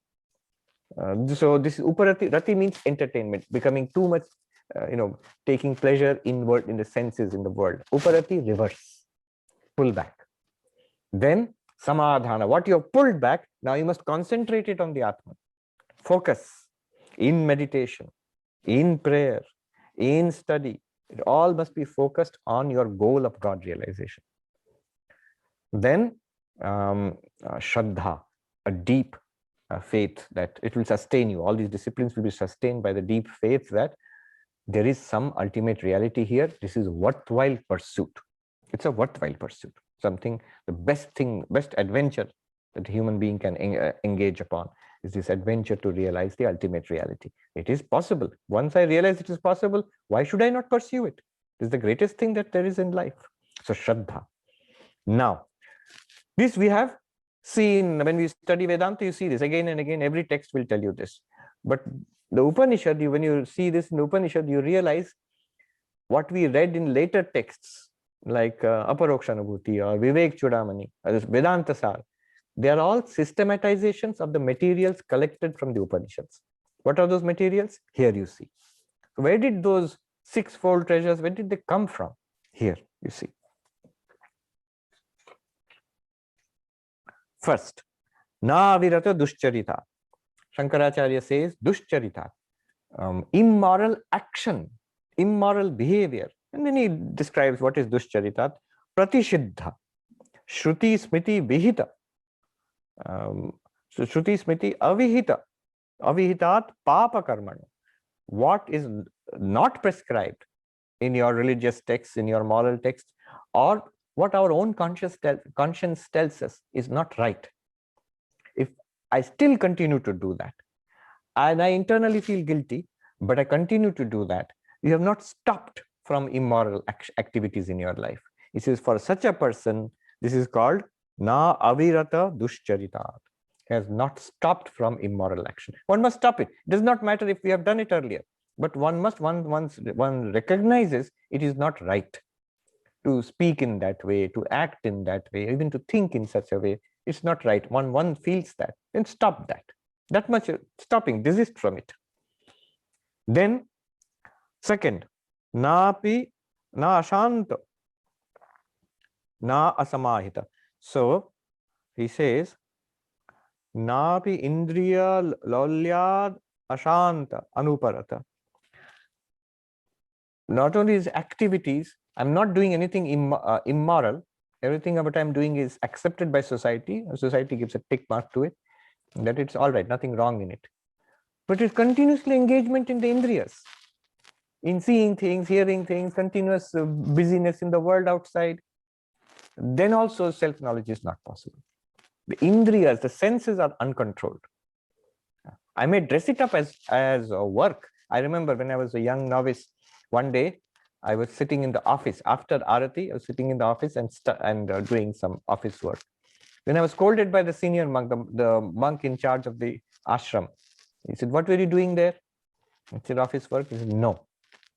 So this Uparati, Rati means entertainment, becoming too much, taking pleasure in the senses in the world. Uparati, reverse, pull back. Then Samadhana, what you have pulled back, now you must concentrate it on the Atman. Focus in meditation, in prayer, in study. It all must be focused on your goal of God realization. Then Shraddha, a deep faith that it will sustain you. All these disciplines will be sustained by the deep faith that there is some ultimate reality here. This is a worthwhile pursuit. It's a worthwhile pursuit. Something, the best thing, best adventure that a human being can engage upon is this adventure to realize the ultimate reality. It is possible. Once I realize it is possible, why should I not pursue it? It is the greatest thing that there is in life. So Shraddha. Now, this we have seen when we study Vedanta, you see this again and again. Every text will tell you this. But the Upanishad, when you see this in the Upanishad, you realize what we read in later texts like Aparokshanubhuti or Vivek Chudamani, or Vedanta Sar. They are all systematizations of the materials collected from the Upanishads. What are those materials? Here you see. Where did those sixfold treasures, where did they come from? Here you see. First, na virata duscharita. Shankaracharya says duscharita, immoral action, immoral behavior. And then he describes what is duscharita. Pratisiddha, Shruti Smriti Vihita. So Shruti Smriti Avihita, Avihitat Papa Karmana. What is not prescribed in your religious texts, in your moral texts, or what our own conscience tells us is not right. If I still continue to do that, and I internally feel guilty, but I continue to do that, you have not stopped from immoral activities in your life. It says for such a person, this is called na avirata dushcharitat. Has not stopped from immoral action. One must stop it. It does not matter if we have done it earlier, but one recognizes it is not right to speak in that way, to act in that way, even to think in such a way. It's not right. One feels that, then stop that. That much stopping, desist from it. Then, second, napi na ashanta, na asamahita. So he says, napi indriya lolyad ashanta anuparata. Not only his activities, I'm not doing anything immoral. Everything what I'm doing is accepted by society. Society gives a tick mark to it, that it's all right, nothing wrong in it. But it's continuously engagement in the indriyas, in seeing things, hearing things, continuous busyness in the world outside. Then also self-knowledge is not possible. The indriyas, the senses are uncontrolled. I may dress it up as work. I remember when I was a young novice, one day I was sitting in the office after Arati. I was sitting in the office and doing some office work. Then I was scolded by the senior monk, the monk in charge of the ashram. He said, "What were you doing there?" I said, "Office work." He said, "No,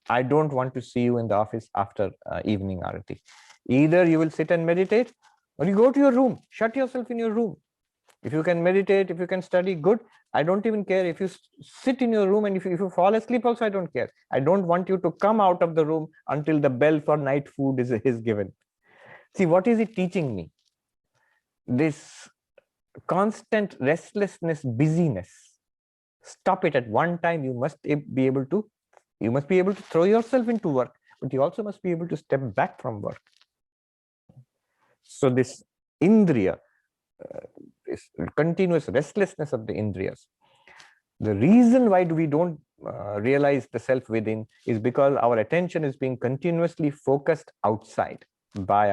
I don't want to see you in the office after evening Arati. Either you will sit and meditate, or you go to your room, shut yourself in your room. If you can meditate, if you can study, good. I don't even care if you sit in your room, and if you fall asleep also, I don't care. I don't want you to come out of the room until the bell for night food is given." See, what is it teaching me? This constant restlessness, busyness. Stop it at one time. You must be able to throw yourself into work, but you also must be able to step back from work. So this indriya, this continuous restlessness of the indriyas. The reason why we don't realize the self within is because our attention is being continuously focused outside by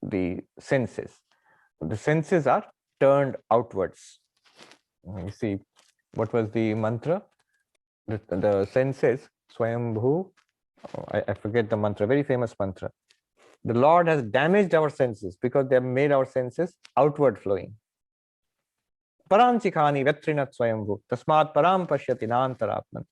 the senses. The senses are turned outwards. You see, what was the mantra? The senses, Swayambhu, I forget the mantra, very famous mantra. The Lord has damaged our senses because they have made our senses outward flowing. Paranchikhani vetrinat swayambhu, tasmat param pashyati nantaratman.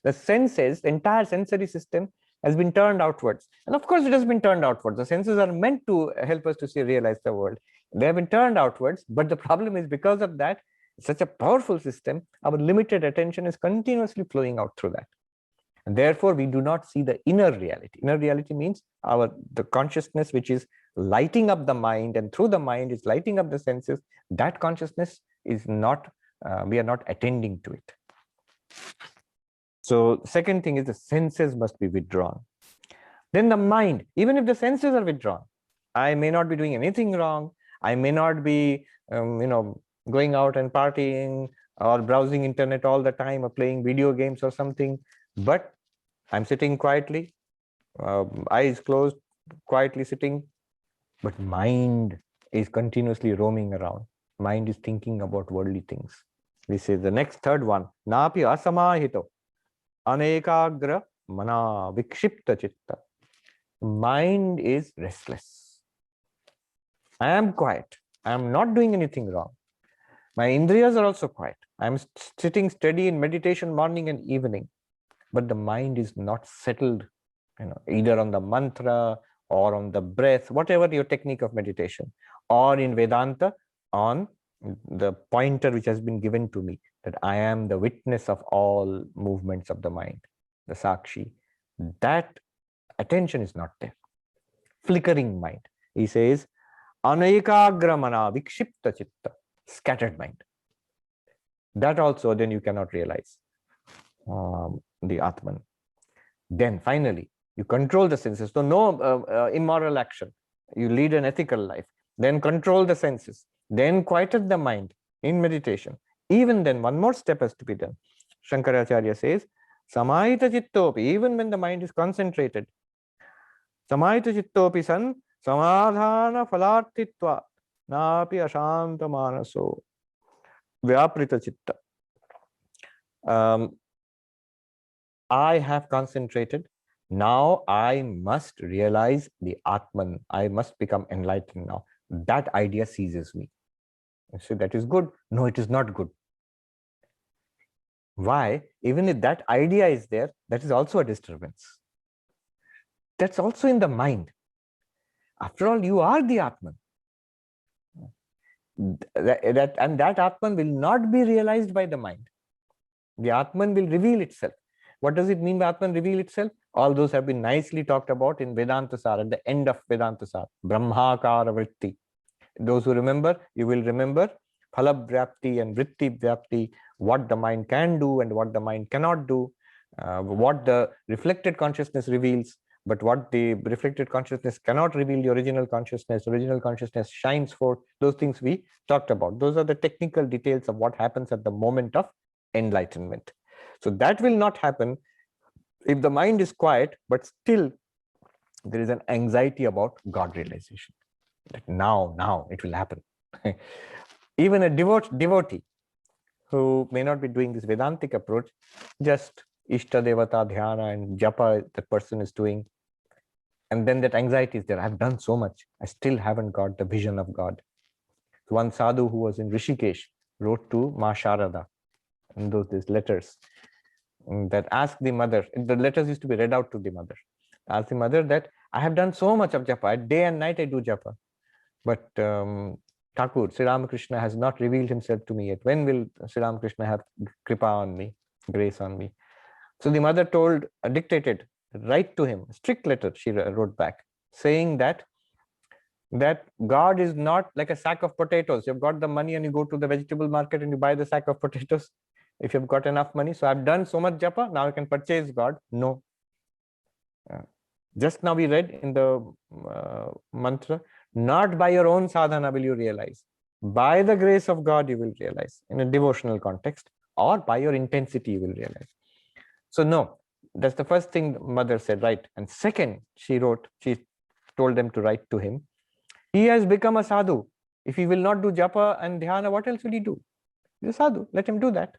The senses, the entire sensory system has been turned outwards. And of course, it has been turned outwards. The senses are meant to help us to see, realize the world. They have been turned outwards, but the problem is because of that, such a powerful system, our limited attention is continuously flowing out through that. And therefore, we do not see the inner reality. Inner reality means the consciousness which is lighting up the mind, and through the mind is lighting up the senses. That consciousness is not, we are not attending to it. So second thing is the senses must be withdrawn. Then the mind, even if the senses are withdrawn, I may not be doing anything wrong. I may not be, going out and partying or browsing internet all the time or playing video games or something, but I'm sitting quietly, eyes closed, quietly sitting, but mind is continuously roaming around. Mind is thinking about worldly things. This is the next third one. Napi asamahito anekagra mana vikshipta chitta. Mind is restless. I am quiet. I am not doing anything wrong. My indriyas are also quiet. I am sitting steady in meditation morning and evening, but the mind is not settled, either on the mantra or on the breath, whatever your technique of meditation, or in Vedanta, on the pointer which has been given to me, that I am the witness of all movements of the mind, the Sakshi. That attention is not there. Flickering mind. He says, anekagramana vikshipta chitta, scattered mind. That also then you cannot realize the Atman. Then finally, You control the senses. So no immoral action. You lead an ethical life. Then control the senses. Then quieten the mind in meditation. Even then, one more step has to be done. Shankaracharya says, Samahita Chittopi, even when the mind is concentrated, Samahita Chittopi san samadhana phalartitva napi ashanta manaso vyaprita chitta. I have concentrated. Now I must realize the Atman. I must become enlightened now. That idea seizes me. I say, that is good. No, it is not good. Why? Even if that idea is there, that is also a disturbance. That's also in the mind. After all, you are the Atman. That Atman will not be realized by the mind. The Atman will reveal itself. What does it mean by Atman reveal itself? All those have been nicely talked about in Vedanta Sar, at the end of Vedanta Sar. Brahmakara Vritti. Those who remember, you will remember Phala Vyapti and Vritti Vyapti, what the mind can do and what the mind cannot do, what the reflected consciousness reveals, but what the reflected consciousness cannot reveal, the original consciousness shines forth. Those things we talked about. Those are the technical details of what happens at the moment of enlightenment. So that will not happen if the mind is quiet, but still there is an anxiety about God realization. That now it will happen. Even a devotee who may not be doing this Vedantic approach, just Ishta Devata Dhyana and Japa the person is doing, and then that anxiety is there. I've done so much, I still haven't got the vision of God. One sadhu who was in Rishikesh wrote to Ma Sharada in these letters that asked the mother, the letters used to be read out to the mother, asked the mother that I have done so much of japa, day and night I do japa, but Thakur, Sri Ramakrishna has not revealed himself to me yet. When will Sri Ramakrishna have kripa on me, grace on me? So the mother dictated, write to him, a strict letter she wrote back, saying that God is not like a sack of potatoes. You've got the money and you go to the vegetable market and you buy the sack of potatoes. If you've got enough money, so I've done so much japa, now I can purchase God. No. Just now we read in the mantra, not by your own sadhana will you realize. By the grace of God, you will realize in a devotional context, or by your intensity, you will realize. So no, that's the first thing mother said, right? And second, she told them to write to him. He has become a sadhu. If he will not do japa and dhyana, what else will he do? He's a sadhu, let him do that.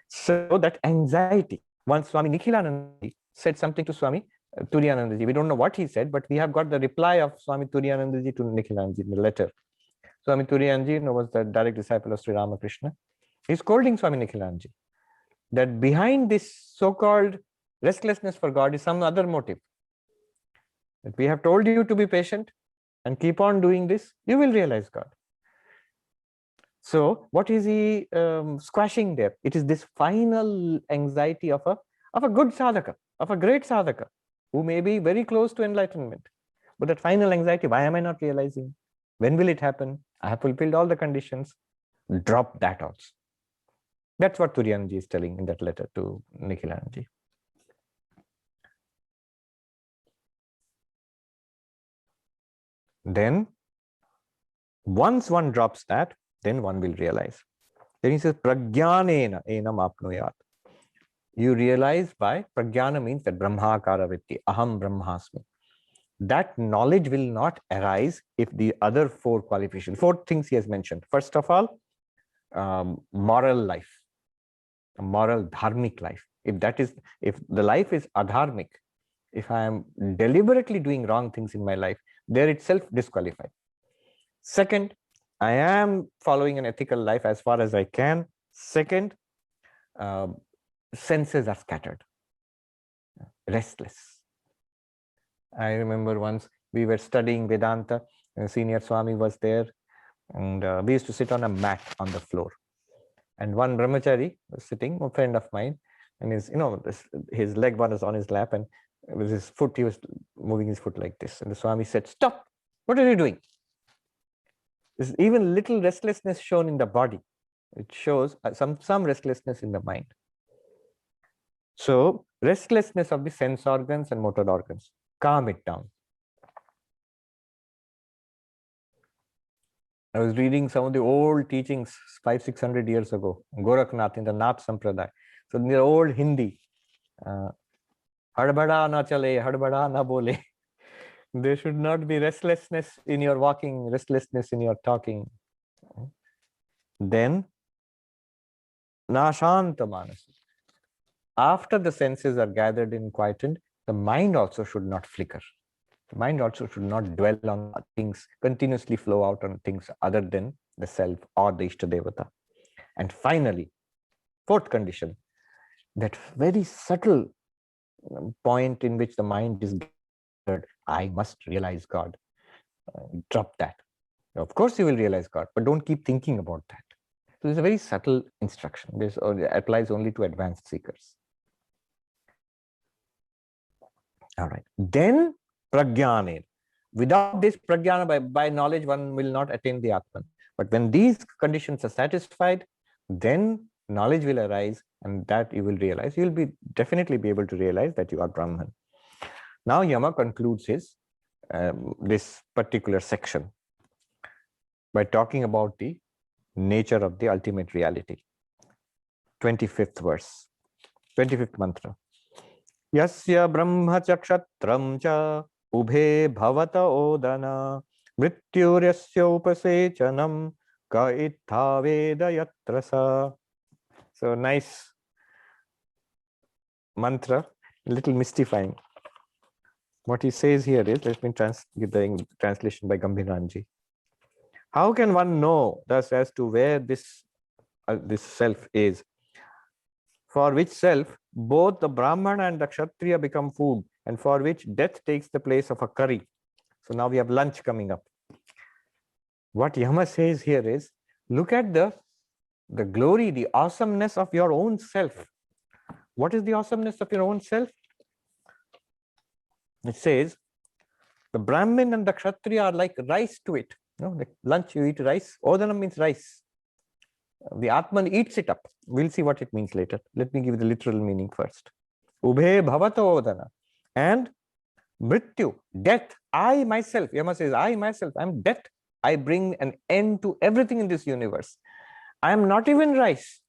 So that anxiety, once Swami Nikhilananda said something to Swami Turiyanandaji. We don't know what he said, but we have got the reply of Swami Turiyanandaji to Nikhilanandaji in the letter. Swami Turiyanandaji was the direct disciple of Sri Ramakrishna. He's scolding Swami Nikhilanandaji that behind this so-called restlessness for God is some other motive. That we have told you to be patient and keep on doing this, you will realize God. So what is he squashing there? It is this final anxiety of a good sadhaka, of a great sadhaka, who may be very close to enlightenment. But that final anxiety, why am I not realizing? When will it happen? I have fulfilled all the conditions. Drop that also. That's what Turiyanandaji is telling in that letter to Nikhilanandaji. Then, once one drops that, then one will realize. Then he says, Prajnanena enam apnuyat. You realize by Prajnana means that Brahmakara Vritti, Aham Brahmasmi. That knowledge will not arise if the other four qualifications, four things he has mentioned. First of all, moral life, a moral dharmic life. If the life is adharmic, if I am deliberately doing wrong things in my life, they're itself disqualified. Second, I am following an ethical life as far as I can. Second, senses are scattered, restless. I remember once we were studying Vedanta, and senior Swami was there, and we used to sit on a mat on the floor. And one brahmachari was sitting, a friend of mine, and his leg was on his lap, and with his foot, he was moving his foot like this. And the Swami said, "Stop! What are you doing?" There's even little restlessness shown in the body. It shows some restlessness in the mind. So restlessness of the sense organs and motor organs. Calm it down. I was reading some of the old teachings 500-600 years ago, Gorakhnath in the Nath Sampradaya. So in the old Hindi, hadbada na chale, hadbada na bole. There should not be restlessness in your walking, restlessness in your talking. Then, nashanta manas. After the senses are gathered and quietened, the mind also should not flicker. The mind also should not dwell on things, continuously flow out on things other than the self or the Ishtadevata. And finally, fourth condition, that very subtle point in which the mind is gathered, I must realize God. Drop that. Of course you will realize God, but don't keep thinking about that. So it's a very subtle instruction. This applies only to advanced seekers. All right. Then pragyane. Without this pragyana, by knowledge, one will not attain the Atman. But when these conditions are satisfied, then knowledge will arise, and that you will realize. You will definitely be able to realize that you are Brahman. Now Yama concludes his this particular section by talking about the nature of the ultimate reality. 25th verse, 25th mantra. Yasya brahma cha kshatram cha ubhe bhavata odana mrityuryasya upasechanam ka ittha veda yatrasa. So nice mantra, a little mystifying. What he says here is, let me give the translation by Gambhiranji. How can one know thus as to where this self is, for which self both the Brahmana and the Kshatriya become food, and for which death takes the place of a curry? So now we have lunch coming up. What Yama says here is, look at the glory, the awesomeness of your own self. What is the awesomeness of your own self? It says, the Brahmin and the Kshatriya are like rice to it. You know, like lunch, you eat rice. Odana means rice. The Atman eats it up. We'll see what it means later. Let me give the literal meaning first. Ubhe bhavata odana. And mrityu, death. I myself, Yama says, I myself, I'm death. I bring an end to everything in this universe. I am not even rice.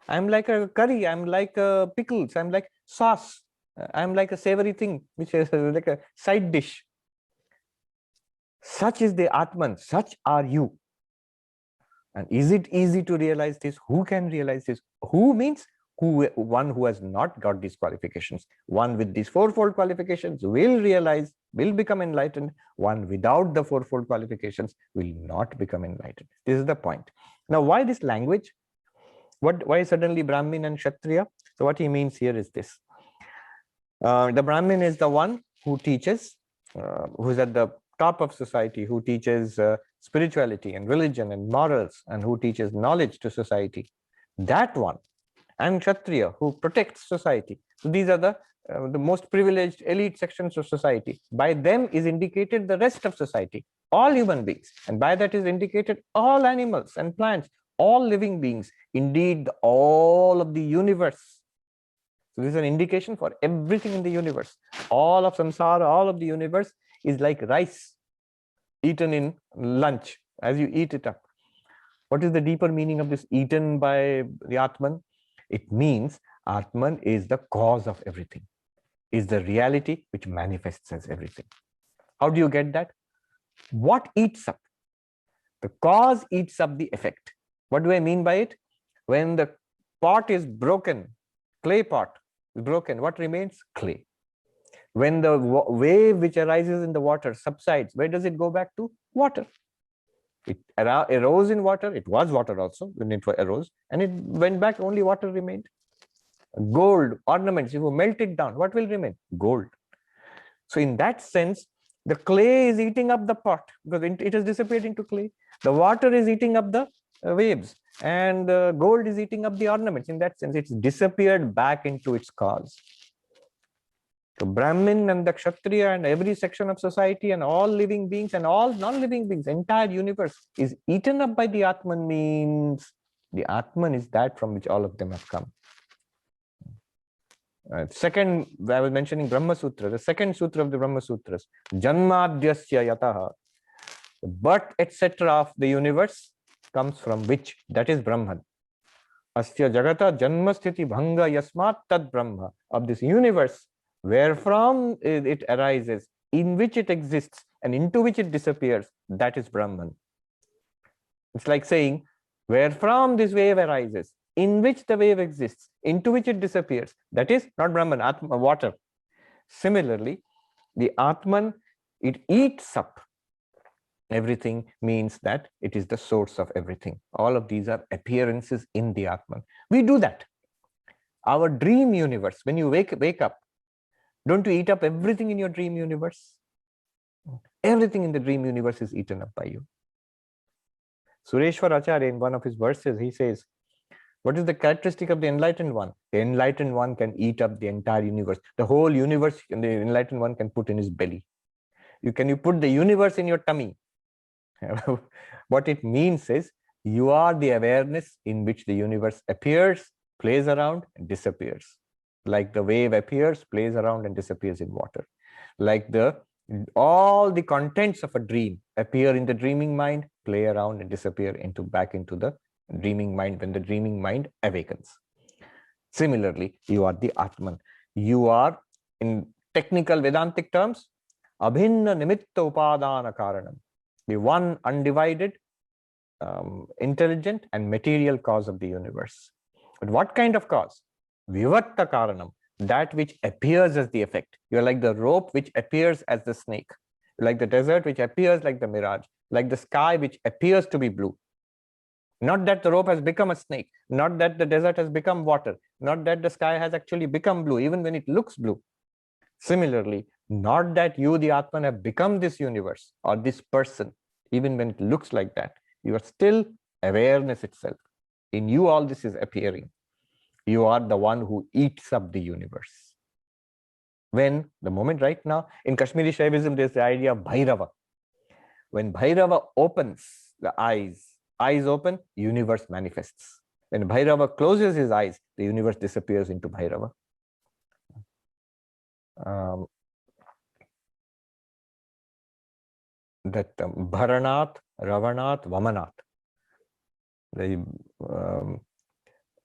I'm like a curry. I'm like a pickles. I'm like sauce. I'm like a savory thing, which is like a side dish. Such is the Atman. Such are you. And is it easy to realize this? Who can realize this? Who means one who has not got these qualifications. One with these fourfold qualifications will realize, will become enlightened. One without the fourfold qualifications will not become enlightened. This is the point. Now, why this language? Why suddenly Brahmin and Kshatriya? So what he means here is this. The Brahmin is the one who teaches, who is at the top of society, who teaches spirituality and religion and morals, and who teaches knowledge to society. That one. And Kshatriya, who protects society. So these are the most privileged elite sections of society. By them is indicated the rest of society, all human beings. And by that is indicated all animals and plants, all living beings, indeed all of the universe. So this is an indication for everything in the universe. All of samsara, all of the universe is like rice eaten in lunch as you eat it up. What is the deeper meaning of this eaten by the Atman? It means Atman is the cause of everything, is the reality which manifests as everything. How do you get that? What eats up? The cause eats up the effect. What do I mean by it? When the pot is broken, clay pot is broken, what remains? Clay. When the wave which arises in the water subsides, where does it go back to? Water. It arose in water. It was water also when it arose, and it went back, only water remained. Gold, ornaments, if you melt it down, what will remain? Gold. So in that sense, the clay is eating up the pot because it has disappeared into clay. The water is eating up the waves, and gold is eating up the ornaments. In that sense, it's disappeared back into its cause. The Brahmin and the Kshatriya and every section of society and all living beings and all non-living beings, entire universe is eaten up by the Atman, means the Atman is that from which all of them have come. Second, I was mentioning Brahma Sutra, the second sutra of the Brahma Sutras, Janmadhyasya Yataha, the birth, etc. of the universe comes from which? That is Brahman. Asya Jagata Janmasthiti Bhanga Yasmat Tad Brahma, of this universe, wherefrom it arises, in which it exists, and into which it disappears, that is Brahman. It's like saying, wherefrom this wave arises, in which the wave exists, into which it disappears, that is not Brahman, Atma, water. Similarly, the Atman, it eats up everything, means that it is the source of everything. All of these are appearances in the Atman. We do that. Our dream universe, when you wake up, don't you eat up everything in your dream universe? Everything in the dream universe is eaten up by you. Sureshwar Acharya, in one of his verses, he says, what is the characteristic of the enlightened one? The enlightened one can eat up the entire universe. The whole universe, the enlightened one can put in his belly. You put the universe in your tummy? What it means is, you are the awareness in which the universe appears, plays around, and disappears. Like the wave appears, plays around, and disappears in water. Like all the contents of a dream appear in the dreaming mind, play around, and disappear back into the dreaming mind when the dreaming mind awakens. Similarly, you are the Atman. You are, in technical Vedantic terms, Abhinna Nimitta Upadana Karanam, the one undivided, intelligent and material cause of the universe. But what kind of cause? Vivatta Karanam, that which appears as the effect. You're like the rope which appears as the snake, like the desert which appears like the mirage, like the sky which appears to be blue. Not that the rope has become a snake, not that the desert has become water, not that the sky has actually become blue, even when it looks blue. Similarly, not that you, the Atman, have become this universe or this person, even when it looks like that. You are still awareness itself. In you, all this is appearing. You are the one who eats up the universe. When the moment right now, in Kashmiri Shaivism, there's the idea of Bhairava. When Bhairava opens the eyes open, universe manifests. When Bhairava closes his eyes, the universe disappears into Bhairava. Bharanath, Ravanath, Vamanath. The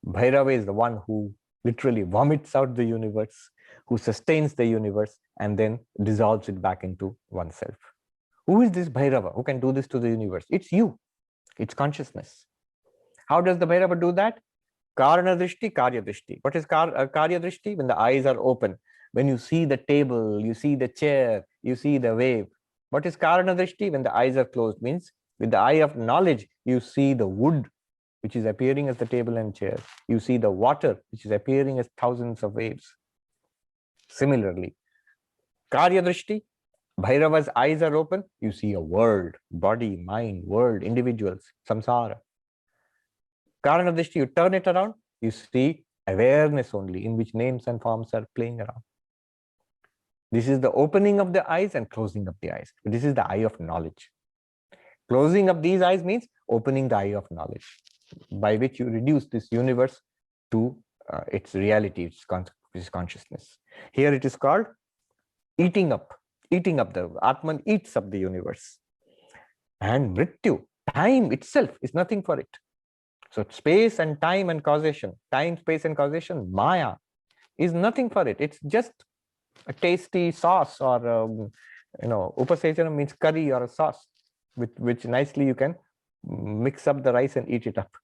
Bhairava is the one who literally vomits out the universe, who sustains the universe, and then dissolves it back into oneself. Who is this Bhairava who can do this to the universe? It's you. It's consciousness. How does the Bhairava do that? Karana Drishti, Karya Drishti. What is Karya Drishti? When the eyes are open. When you see the table, you see the chair, you see the wave. What is Karana Drishti? When the eyes are closed, means with the eye of knowledge, you see the wood, which is appearing as the table and chair. You see the water, which is appearing as thousands of waves. Similarly, Karya Drishti, Bhairava's eyes are open, you see a world, body, mind, world, individuals, samsara. Karana Drishti, you turn it around, you see awareness only, in which names and forms are playing around. This is the opening of the eyes and closing of the eyes. This is the eye of knowledge. Closing of these eyes means opening the eye of knowledge, by which you reduce this universe to its reality, its consciousness. Here it is called eating up. The Atman eats up the universe. And Mrityu, time itself is nothing for it. So space and time and causation, time, space and causation, Maya, is nothing for it. It's just a tasty sauce, or upasejanam means curry or a sauce, with which nicely you can mix up the rice and eat it up.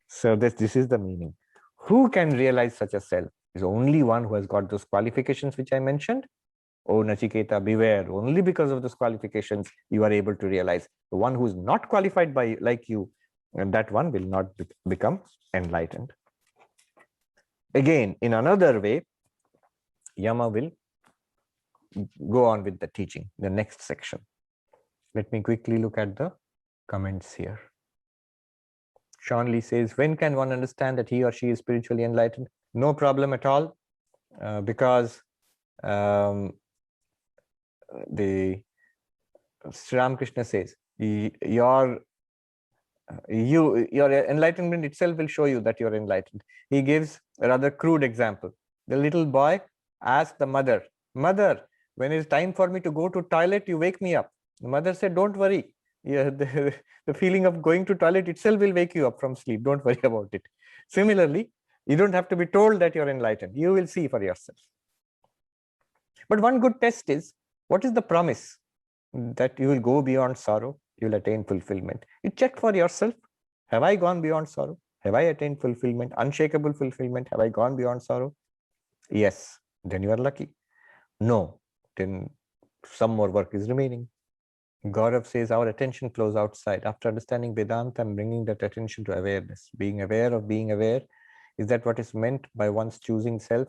So this is the meaning. Who can realize such a self? Is only one who has got those qualifications which I mentioned. Oh, Nachiketa, beware. Only because of those qualifications you are able to realize. The one who is not qualified by like you, and that one will not become enlightened. Again, in another way, Yama will go on with the teaching, the next section. Let me quickly look at the comments here. Sean Lee says, when can one understand that he or she is spiritually enlightened? No problem at all, because the Sri Ramakrishna says, your Your enlightenment itself will show you that you're enlightened. He gives a rather crude example. The little boy asked the mother, "Mother, when it's time for me to go to toilet, you wake me up." The mother said, "Don't worry. Yeah, the feeling of going to toilet itself will wake you up from sleep. Don't worry about it." Similarly, you don't have to be told that you're enlightened. You will see for yourself. But one good test is, what is the promise? That you will go beyond sorrow, you will attain fulfillment. You check for yourself. Have I gone beyond sorrow? Have I attained fulfillment, unshakable fulfillment? Have I gone beyond sorrow? Yes, then you are lucky. No, then some more work is remaining. Gaurav says our attention flows outside. After understanding Vedanta, I'm bringing that attention to awareness. Being aware of being aware. Is that what is meant by one's choosing self?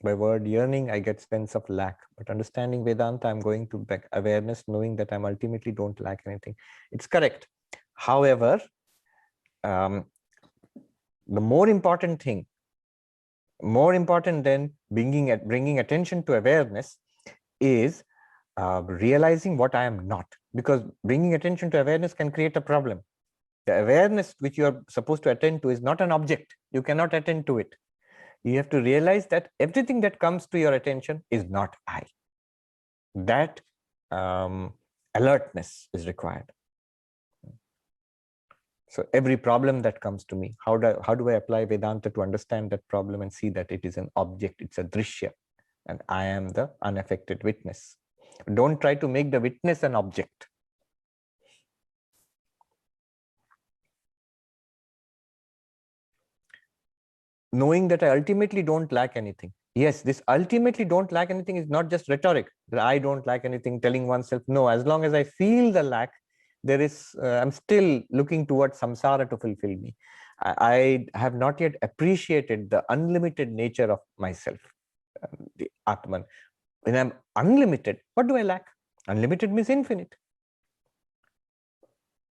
By word yearning, I get sense of lack. But understanding Vedanta, I'm going to back awareness, knowing that I'm ultimately don't lack anything. It's correct. However, the more important thing, more important than bringing attention to awareness, is realizing what I am not. Because bringing attention to awareness can create a problem. The awareness which you are supposed to attend to is not an object. You cannot attend to it. You have to realize that everything that comes to your attention is not I. That alertness is required. So every problem that comes to me, how do I apply Vedanta to understand that problem and see that it is an object, it's a drishya, and I am the unaffected witness. Don't try to make the witness an object. Knowing that I ultimately don't lack anything. Yes, this ultimately don't lack anything is not just rhetoric, that I don't lack anything, telling oneself, no, as long as I feel the lack, there is, I'm still looking towards samsara to fulfill me. I have not yet appreciated the unlimited nature of myself, the Atman. When I'm unlimited, what do I lack? Unlimited means infinite.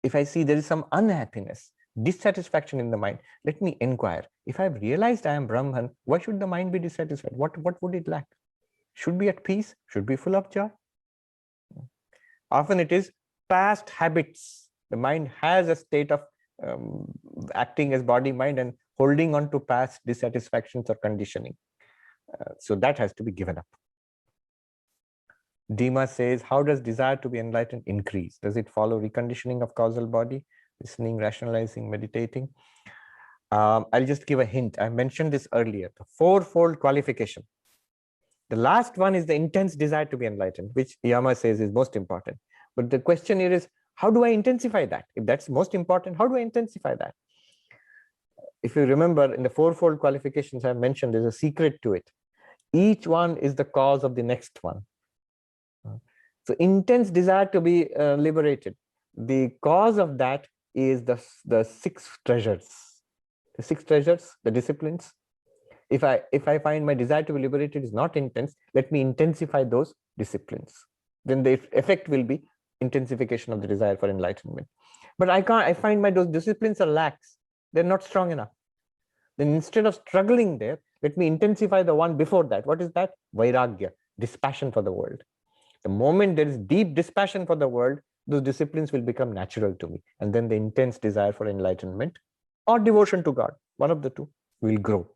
If I see there is some unhappiness, dissatisfaction in the mind, let me inquire. If I've realized I am Brahman, why should the mind be dissatisfied? What would it lack? Should be at peace, should be full of joy. Often it is past habits. The mind has a state of acting as body, mind, and holding on to past dissatisfactions or conditioning. So that has to be given up. Dima says, how does desire to be enlightened increase? Does it follow reconditioning of causal body, listening, rationalizing, meditating? I'll just give a hint. I mentioned this earlier, the fourfold qualification. The last one is the intense desire to be enlightened, which Yama says is most important. But the question here is, how do I intensify that? If that's most important, how do I intensify that? If you remember, in the fourfold qualifications I mentioned, there's a secret to it. Each one is the cause of the next one. So intense desire to be liberated. The cause of that is the six treasures. The six treasures, the disciplines. If I find my desire to be liberated is not intense, let me intensify those disciplines. Then the effect will be intensification of the desire for enlightenment. But I find those disciplines are lax. They're not strong enough. Then instead of struggling there, let me intensify the one before that. What is that? Vairagya, dispassion for the world. The moment there is deep dispassion for the world, those disciplines will become natural to me. And then the intense desire for enlightenment or devotion to God, one of the two, will grow.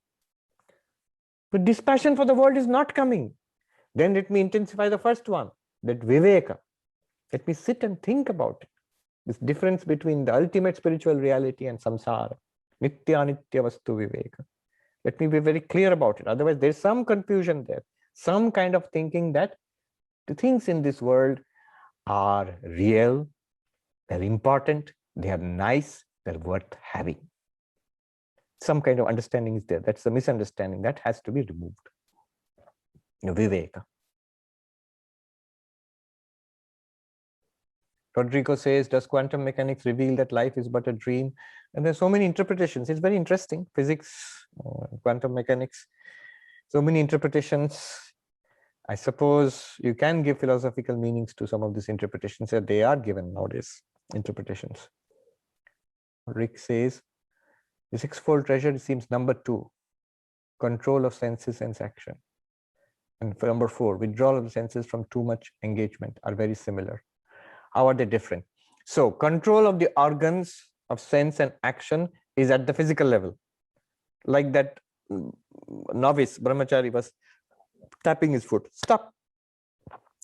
But dispassion for the world is not coming. Then let me intensify the first one, that viveka. Let me sit and think about it. This difference between the ultimate spiritual reality and samsara. Nitya anitya vastu viveka. Let me be very clear about it. Otherwise, there's some confusion there. Some kind of thinking that the things in this world are real, they're important, they are nice, they're worth having. Some kind of understanding is there. That's the misunderstanding that has to be removed. Viveka. Rodrigo says, does quantum mechanics reveal that life is but a dream? And there's so many interpretations. It's very interesting. Physics, quantum mechanics, so many interpretations. I suppose you can give philosophical meanings to some of these interpretations that they are given nowadays, interpretations. Rick says, the sixfold treasure seems number 2, control of senses and action. And for number 4, withdrawal of the senses from too much engagement are very similar. How are they different? So control of the organs of sense and action is at the physical level. Like that novice brahmachari was tapping his foot. Stop.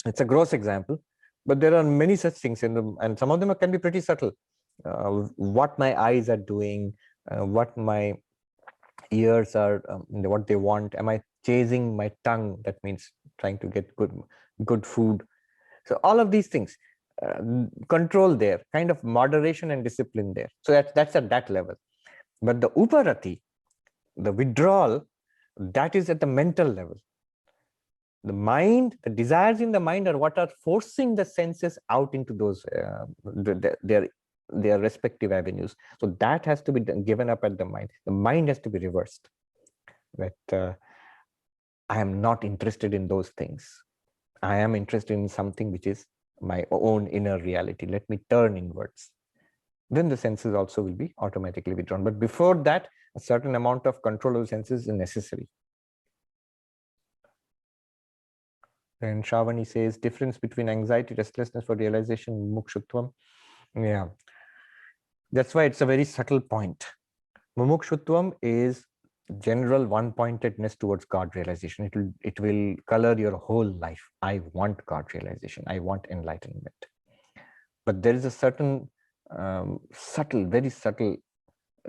It's a gross example, but there are many such things in them, and some of them can be pretty subtle. What my eyes are doing, what my ears are, what they want. Am I chasing my tongue? That means trying to get good food. So all of these things, control there, kind of moderation and discipline there. So that's at that level. But the uparati, the withdrawal, that is at the mental level. The mind, the desires in the mind are what are forcing the senses out into those their respective avenues. So that has to be given up at the mind. The mind has to be reversed. That I am not interested in those things. I am interested in something which is my own inner reality. Let me turn inwards. Then the senses also will be automatically withdrawn. But before that, a certain amount of control of the senses is necessary. And Shravani says, difference between anxiety, restlessness for realization, mumukshutvam. Yeah, that's why it's a very subtle point. Mumukshutvam is general one-pointedness towards God realization. It will color your whole life. I want God realization. I want enlightenment. But there is a certain subtle, very subtle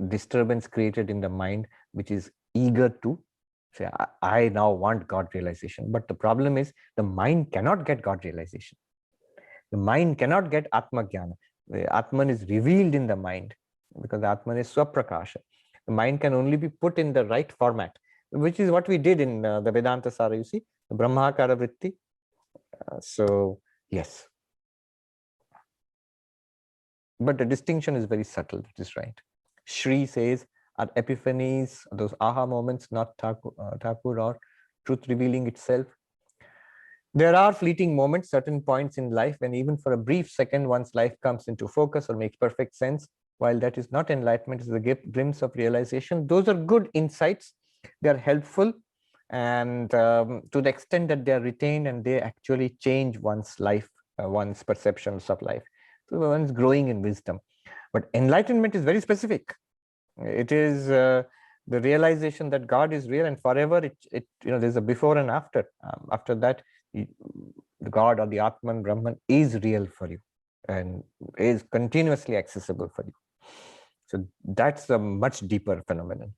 disturbance created in the mind, which is eager to say, I now want God realization. But the problem is the mind cannot get God realization. The mind cannot get Atma Jnana. The Atman is revealed in the mind because the Atman is Swaprakasha. The mind can only be put in the right format, which is what we did in the Vedanta Sara, you see, the Brahmakara Vritti. So, yes. But the distinction is very subtle, that is right. Shri says, are epiphanies, those aha moments, not Thakur or truth revealing itself? There are fleeting moments, certain points in life when even for a brief second, one's life comes into focus or makes perfect sense. While that is not enlightenment, it's a glimpse of realization. Those are good insights. They are helpful. And to the extent that they are retained and they actually change one's life, one's perceptions of life. So one's growing in wisdom. But enlightenment is very specific. It is the realization that God is real and forever. There's a before and after. After that, the God or the Atman, Brahman is real for you and is continuously accessible for you. So that's a much deeper phenomenon.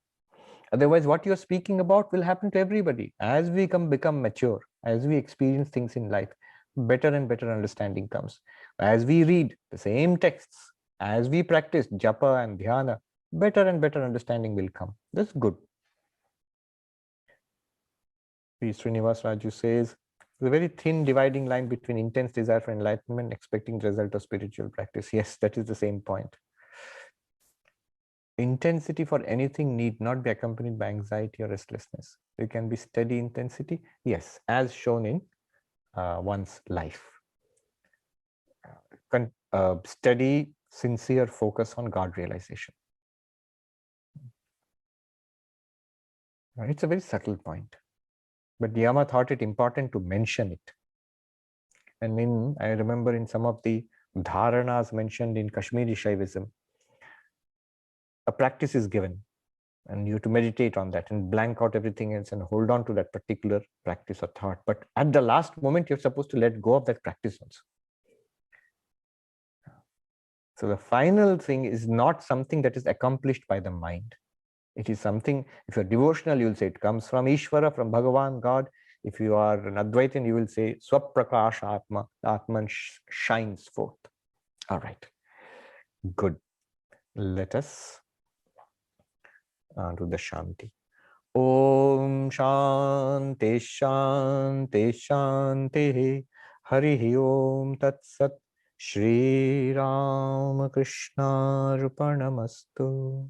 Otherwise, what you're speaking about will happen to everybody. As we become mature, as we experience things in life, better and better understanding comes. As we read the same texts, as we practice japa and dhyana, better and better understanding will come. That's good. P. Srinivas Raju says, the very thin dividing line between intense desire for enlightenment, expecting the result of spiritual practice. Yes, that is the same point. Intensity for anything need not be accompanied by anxiety or restlessness. It can be steady intensity, yes, as shown in one's life. Steady, sincere focus on God realization. It's a very subtle point, but Yama thought it important to mention it. And I remember in some of the dharanas mentioned in Kashmiri Shaivism, a practice is given and you have to meditate on that and blank out everything else and hold on to that particular practice or thought. But at the last moment, you're supposed to let go of that practice also. So the final thing is not something that is accomplished by the mind. It is something, if you're devotional, you'll say it comes from Ishvara, from Bhagavan, God. If you are an Advaitin, you will say Swaprakash Atma, the Atman shines forth. All right, good. Let us do the Shanti. Om Shanti Shanti Shanti Hari Om Tat Sat Shri Ram Krishna Arpanamastu.